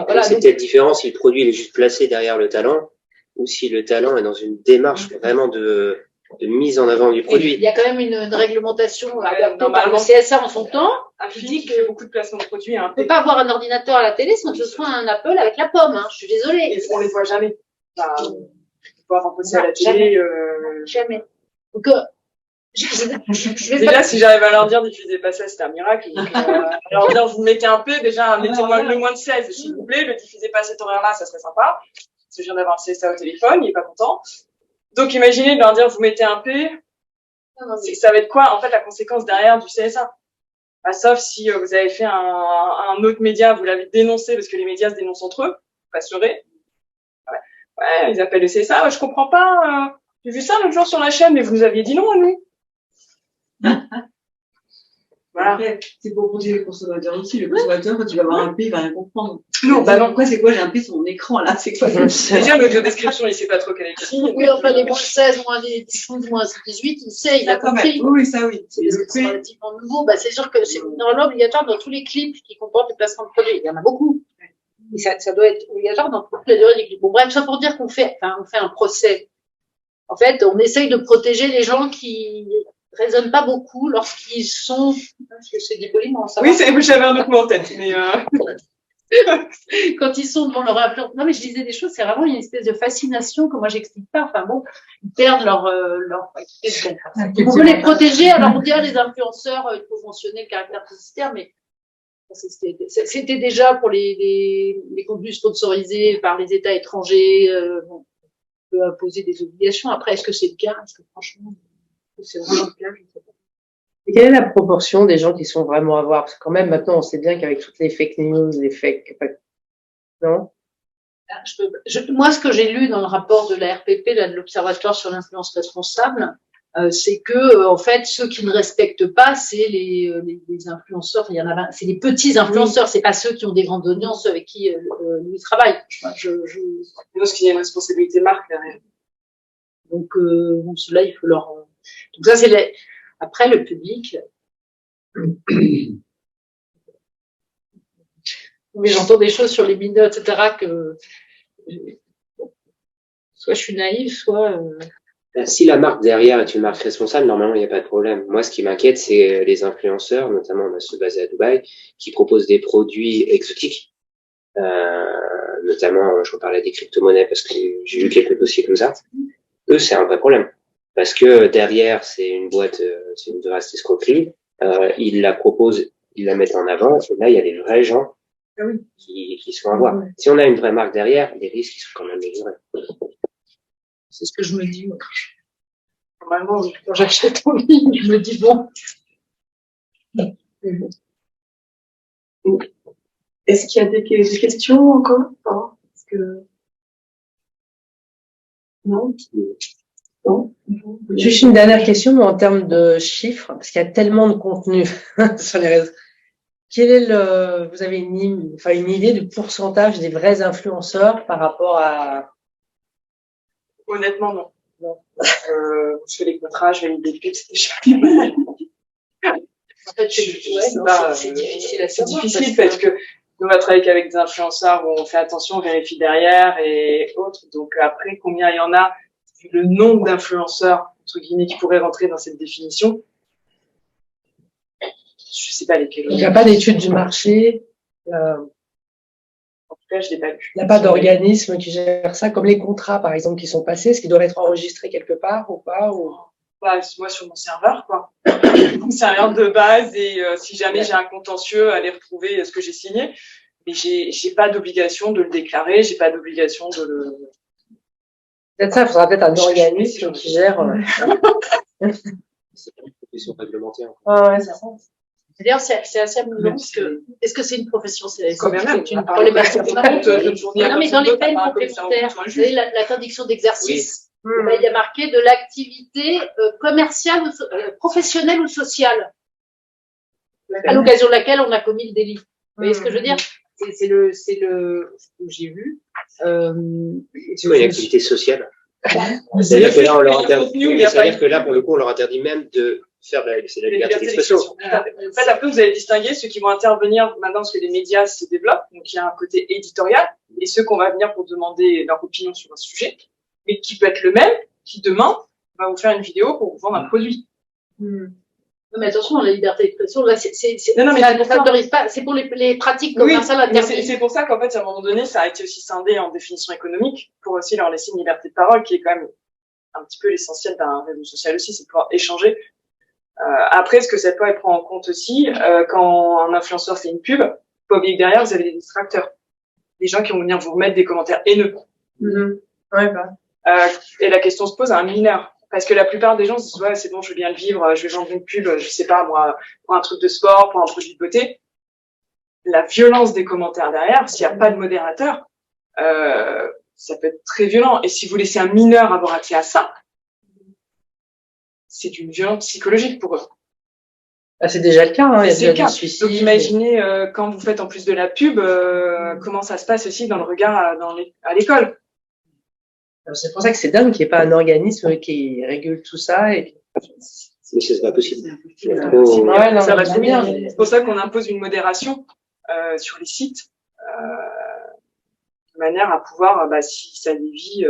voilà. C'est donc- peut-être différent si le produit il est juste placé derrière le talent ou si le talent est dans une démarche vraiment de mise en avant du Il produit. y a quand même une réglementation adaptée par le normalement. CSA en son temps. Un film qui fait beaucoup de placements de produits, hein. On peut pas avoir un ordinateur à la télé sans que ce soit un Apple avec la pomme, hein. Je suis désolée. Et on les voit jamais. Enfin, on va passer à la Jamais. télé. Jamais. Donc, je vais Déjà, pas... si j'arrive à leur dire diffusez pas ça, c'est un miracle. Donc, leur dire vous mettez un P, déjà, mettez-moi le moins de 16, s'il vous plaît, le diffusez pas à cette horaire-là, ça serait sympa. Parce que je viens d'avoir le CSA au téléphone, il est pas content. Donc, imaginez de leur dire vous mettez un P, ça va être quoi, en fait, la conséquence derrière du CSA? Bah, sauf si vous avez fait un autre média, vous l'avez dénoncé parce que les médias se dénoncent entre eux, pas se leurrer. Ouais, ils appellent le CSA, je comprends pas, j'ai vu ça l'autre jour sur la chaîne, mais vous nous aviez dit non à nous. Voilà. Après, c'est pour protéger le consommateur aussi. Le consommateur, quand il va avoir un P, il va rien comprendre. Non, bah non. Pourquoi c'est quoi, j'ai un P sur mon écran, là? C'est quoi? Déjà, l'audio-description, il sait pas trop quelle est qui. Oui, enfin, les moins 16, moins 12, moins 18, il sait, il a compris. Oui, ça, oui. C'est parce que c'est relativement nouveau. Bah, c'est sûr que c'est normalement obligatoire dans tous les clips qui comportent des placements de produits. Il y en a beaucoup. Mais ça doit être obligatoire dans toutes les durées des clips. Bon, bref, ça pour dire qu'on fait un procès. En fait, on essaye de protéger les gens qui raisonnent pas beaucoup lorsqu'ils sont, je sais dit poliment, ça va. Oui, j'avais un autre mot en tête, mais quand ils sont devant leur influence. Non, mais je disais des choses, c'est vraiment une espèce de fascination que moi j'explique pas. Enfin bon, ils perdent leur on veut les protéger, alors on dit à les influenceurs, il faut mentionner le caractère publicitaire, mais c'était déjà pour les contenus sponsorisés par les États étrangers, bon, on peut imposer des obligations. Après, est-ce que c'est le cas? Est-ce que franchement, c'est vraiment le cas? Je ne sais pas. Et quelle est la proportion des gens qui sont vraiment à voir? Parce que quand même, maintenant, on sait bien qu'avec toutes les fake news, les fake... Non? Moi, ce que j'ai lu dans le rapport de la RPP, là, de l'Observatoire sur l'influence responsable, c'est que, en fait, ceux qui ne respectent pas, c'est les influenceurs. Il y en a, c'est les petits influenceurs. C'est pas ceux qui ont des grandes audiences avec qui ils travaillent. Parce qu'il y a une responsabilité marque derrière. Donc, bon, ceux-là, il faut leur. Donc ça, c'est après le public. Mais j'entends des choses sur les mineurs, etc. que soit je suis naïve, soit. Si la marque derrière est une marque responsable, normalement, il n'y a pas de problème. Moi, ce qui m'inquiète, c'est les influenceurs, notamment ceux basés à Dubaï, qui proposent des produits exotiques. Notamment, je reparlais des crypto-monnaies parce que j'ai lu quelques dossiers comme ça. Eux, c'est un vrai problème. Parce que derrière, c'est une boîte, c'est une vaste escroquerie. Ils la proposent, ils la mettent en avant. Et là, il y a des vrais gens qui sont à voir. Si on a une vraie marque derrière, les risques, ils sont quand même mesurés. C'est ce que je me dis. Normalement, quand j'achète en ligne, je me dis bon. Est-ce qu'il y a des questions encore? Parce que... Non? Non? Juste une dernière question, mais en termes de chiffres, parce qu'il y a tellement de contenu sur les réseaux. Quel est vous avez une idée du pourcentage des vrais influenceurs par rapport à... Honnêtement, non. Je fais les contrats, je fais des pubs, c'est déjà En fait, c'est difficile à savoir. C'est difficile parce que nous, on va travailler qu'avec des influenceurs où on fait attention, on vérifie derrière et autres. Donc après, combien il y en a, le nombre d'influenceurs, entre guillemets, qui pourraient rentrer dans cette définition, je sais pas lesquels. Il n'y a pas d'étude du marché. En tout cas, je l'ai pas vu. Il n'y a pas d'organisme qui gère ça, comme les contrats, par exemple, qui sont passés. Est-ce qu'ils doivent être enregistrés quelque part ou pas Bah, moi, sur mon serveur, quoi. Mon serveur de base et si jamais j'ai un contentieux, aller retrouver ce que j'ai signé. Mais j'ai pas d'obligation de le déclarer, j'ai pas d'obligation de le... Peut-être ça, il faudra peut-être un organisme qui gère. C'est une profession réglementaire. Ouais, c'est ça. D'ailleurs, c'est assez amusant parce que, est-ce que c'est une profession? C'est quand même une problématique. Non, mais dans les peines complémentaires, vous savez, l'interdiction d'exercice, il y a marqué de l'activité commerciale, professionnelle ou sociale, à l'occasion de laquelle on a commis le délit. Vous voyez ce que je veux dire? C'est le, ce que j'ai vu. C'est quoi une activité sociale? C'est-à-dire que là, on leur interdit, ça veut dire que là, pour le coup, on leur interdit même de c'est la liberté d'expression. En fait, après, vous allez distinguer ceux qui vont intervenir maintenant parce que les médias se développent, donc il y a un côté éditorial, et ceux qu'on va venir pour demander leur opinion sur un sujet, mais qui peut être le même, qui demain va vous faire une vidéo pour vous vendre un produit. Non, mais attention, la liberté d'expression, là, Non, mais ça ne favorise pas, c'est pour les pratiques commerciales mais interdites. c'est pour ça qu'en fait, à un moment donné, ça a été aussi scindé en définition économique pour aussi leur laisser une liberté de parole qui est quand même un petit peu l'essentiel d'un réseau social aussi, c'est de pouvoir échanger. Après, ce que cette loi elle prend en compte aussi, quand un influenceur fait une pub, faut pas oublier que derrière, vous avez des distracteurs. Des gens qui vont venir vous remettre des commentaires haineux. Ouais, bah. Et la question se pose à un mineur. Parce que la plupart des gens se disent, ouais, c'est bon, je veux bien le vivre, je vais vendre une pub, je sais pas, moi, pour un truc de sport, pour un produit de beauté. La violence des commentaires derrière, s'il n'y a pas de modérateur, ça peut être très violent. Et si vous laissez un mineur avoir accès à ça, c'est une violence psychologique pour eux. Ah, c'est déjà le cas, hein. Il y a C'est le déjà cas. des suicides. Donc imaginez quand vous faites en plus de la pub, comment ça se passe aussi dans le regard à l'école. Alors, c'est pour ça que c'est dingue qu'il n'y ait pas un organisme qui régule tout ça. Et... Mais c'est pas possible. Ouais, non, Ça va mais trop bien. bien. C'est pour ça qu'on impose une modération sur les sites, de manière à pouvoir, si ça dévie,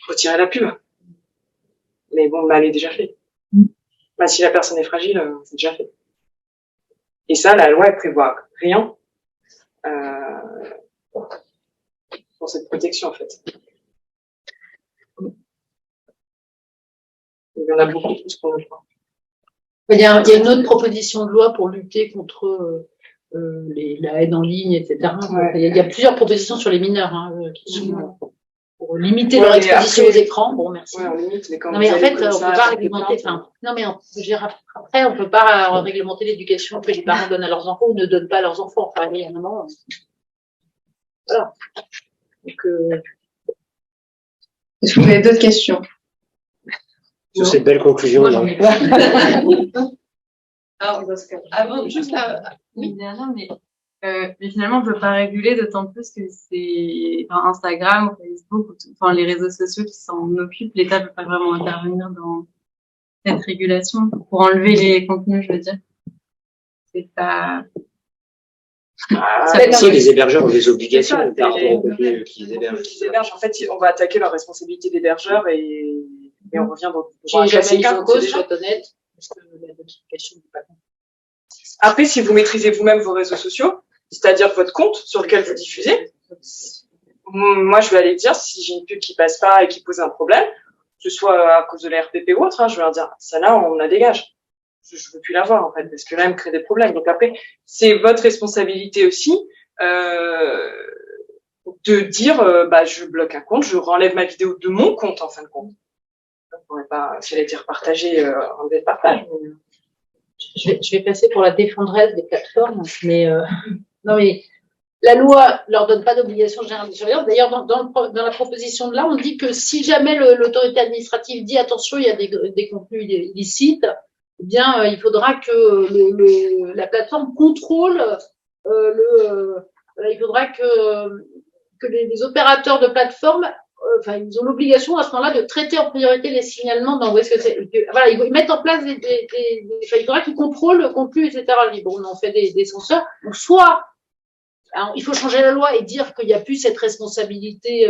retirer la pub. Mais bon, elle est déjà faite. Si la personne est fragile, c'est déjà fait. Et ça, la loi, elle prévoit rien pour cette protection, en fait. Il y en a beaucoup plus qu'on le croit. Il y a une autre proposition de loi pour lutter contre la haine en ligne, etc. Ouais. Il y a plusieurs propositions sur les mineurs qui sont pour limiter leur exposition aux écrans. Bon, merci. Ouais, on limite, mais quand Non, mais en vous fait, allez comme on ça, peut pas avec des réglementer. plaintes, Enfin, non, mais je veux dire, après, on peut pas réglementer l'éducation que les parents donnent à leurs enfants ou ne donnent pas à leurs enfants. Enfin, il y a un moment. Voilà. Donc, Est-ce que vous avez d'autres questions? Sur cette belle conclusion. moi, j'en ai pas. Alors, avant, juste une dernière, mais finalement, on peut pas réguler, d'autant plus que c'est Instagram ou Facebook, enfin les réseaux sociaux qui s'en occupent. L'État peut pas vraiment intervenir dans cette régulation pour enlever les contenus, je veux dire. C'est pas. Si les hébergeurs ont des obligations ça, par rapport au les- contenu qu'ils hébergent. En fait, on va attaquer la responsabilité d'hébergeur et on revient dans J'ai jamais mis classique, en cause, c'est je déjà. vais être honnête, parce que la notification n'est pas compte. Après, si vous maîtrisez vous-même vos réseaux sociaux, c'est-à-dire votre compte sur lequel vous diffusez, moi, je vais aller dire si j'ai une pub qui passe pas et qui pose un problème, que ce soit à cause de la RPP ou autre, je vais leur dire, ça là, on la dégage. Je veux plus la voir, en fait, parce que là, elle me crée des problèmes. Donc après, c'est votre responsabilité aussi, de dire, je bloque un compte, je renlève ma vidéo de mon compte, en fin de compte. On n'est pas, si elle a été repartagée, enlever le partage. Mais... Je vais passer pour la défendresse des plateformes, mais non, mais la loi leur donne pas d'obligation générale de surveillance. D'ailleurs, dans la proposition de là, on dit que si jamais l'autorité administrative dit attention, il y a des contenus illicites, eh bien, il faudra que la plateforme contrôle il faudra que les opérateurs de plateforme ils ont l'obligation à ce moment-là de traiter en priorité les signalements dans où est-ce que c'est. Voilà, ils mettent en place il faudra qu'ils contrôlent le contenu, etc. Bon, on en fait des censeurs. Donc, soit, alors, il faut changer la loi et dire qu'il n'y a plus cette responsabilité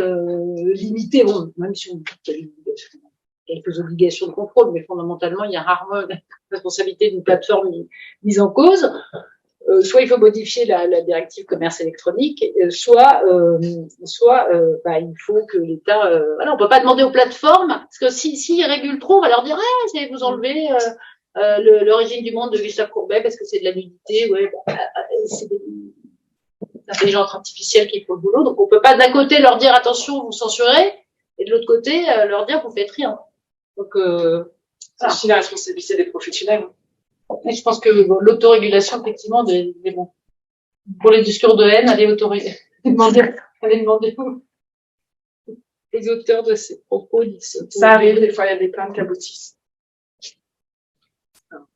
limitée, bon, même si on dit qu'il y a quelques obligations de contrôle, mais fondamentalement, il y a rarement la responsabilité d'une plateforme mise en cause. Soit il faut modifier la directive commerce électronique, soit il faut que l'État. Voilà, on peut pas demander aux plateformes parce que s'ils régulent trop, on va leur dire vous enlevez l'origine du monde de Gustave Courbet parce que c'est de la nudité. Ouais, c'est l'intelligence artificielle qui fait le boulot. Donc on peut pas d'un côté leur dire attention vous censurez et de l'autre côté leur dire vous faites rien. Donc c'est aussi la responsabilité des professionnels. Et je pense que l'autorégulation, effectivement, mais bon, pour les discours de haine, allez demander les auteurs de ces propos. Ça arrive, des fois, il y a des plaintes qui aboutissent.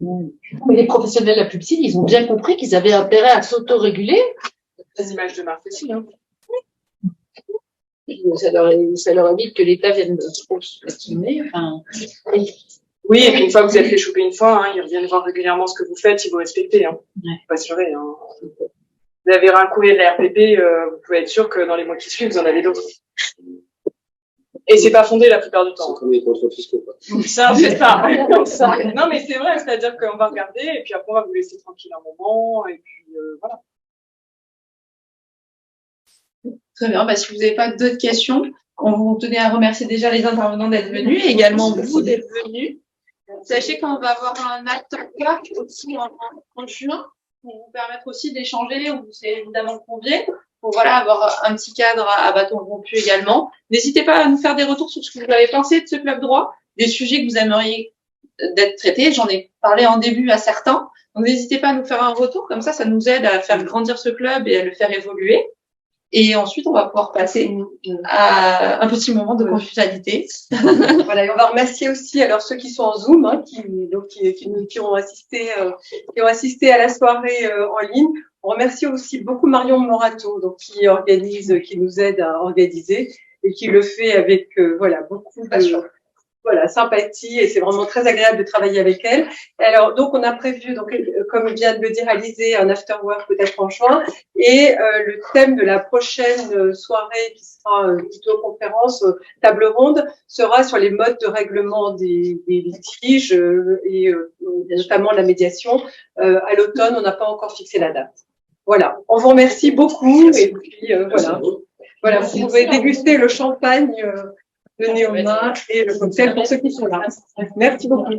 Mais les professionnels de la publicité, ils ont bien compris qu'ils avaient intérêt à s'autoréguler. Les images de marque aussi, hein. Ça leur évite que l'État vienne trop s'estimer. Oui, et puis une fois que vous êtes fait choper une fois, ils reviennent voir régulièrement ce que vous faites, ils vous respectez. Pas assuré. Vous avez un courrier de la RPP, vous pouvez être sûr que dans les mois qui suivent, vous en avez d'autres. Et c'est pas fondé la plupart du temps. C'est comme les contrôles fiscaux, quoi. Ça, c'est ça. Non, mais c'est vrai, c'est-à-dire qu'on va regarder, et puis après, on va vous laisser tranquille un moment, et puis voilà. Très bien. Si vous n'avez pas d'autres questions, on vous tenait à remercier déjà les intervenants d'être venus, et également vous d'être venus. Sachez qu'on va avoir un after work aussi en juin, pour vous permettre aussi d'échanger, où vous serez évidemment conviés, pour avoir un petit cadre à bâton rompu également. N'hésitez pas à nous faire des retours sur ce que vous avez pensé de ce club droit, des sujets que vous aimeriez d'être traités. J'en ai parlé en début à certains. Donc n'hésitez pas à nous faire un retour, comme ça nous aide à faire grandir ce club et à le faire évoluer. Et ensuite, on va pouvoir passer à un petit moment de convivialité. Voilà, et on va remercier aussi alors ceux qui sont en Zoom, qui ont assisté à la soirée en ligne. On remercie aussi beaucoup Marion Morato, qui nous aide à organiser et qui le fait avec beaucoup de sympathie, et c'est vraiment très agréable de travailler avec elle. Alors donc on a prévu, comme vient de le dire Alizé, un after work peut-être en juin, et le thème de la prochaine soirée, qui sera vidéoconférence, table ronde, sera sur les modes de règlement des litiges et notamment la médiation. À l'automne, on n'a pas encore fixé la date. Voilà, on vous remercie beaucoup. Et puis voilà, vous pouvez déguster le champagne de Néoma et le cocktail pour ceux qui sont là. Merci beaucoup.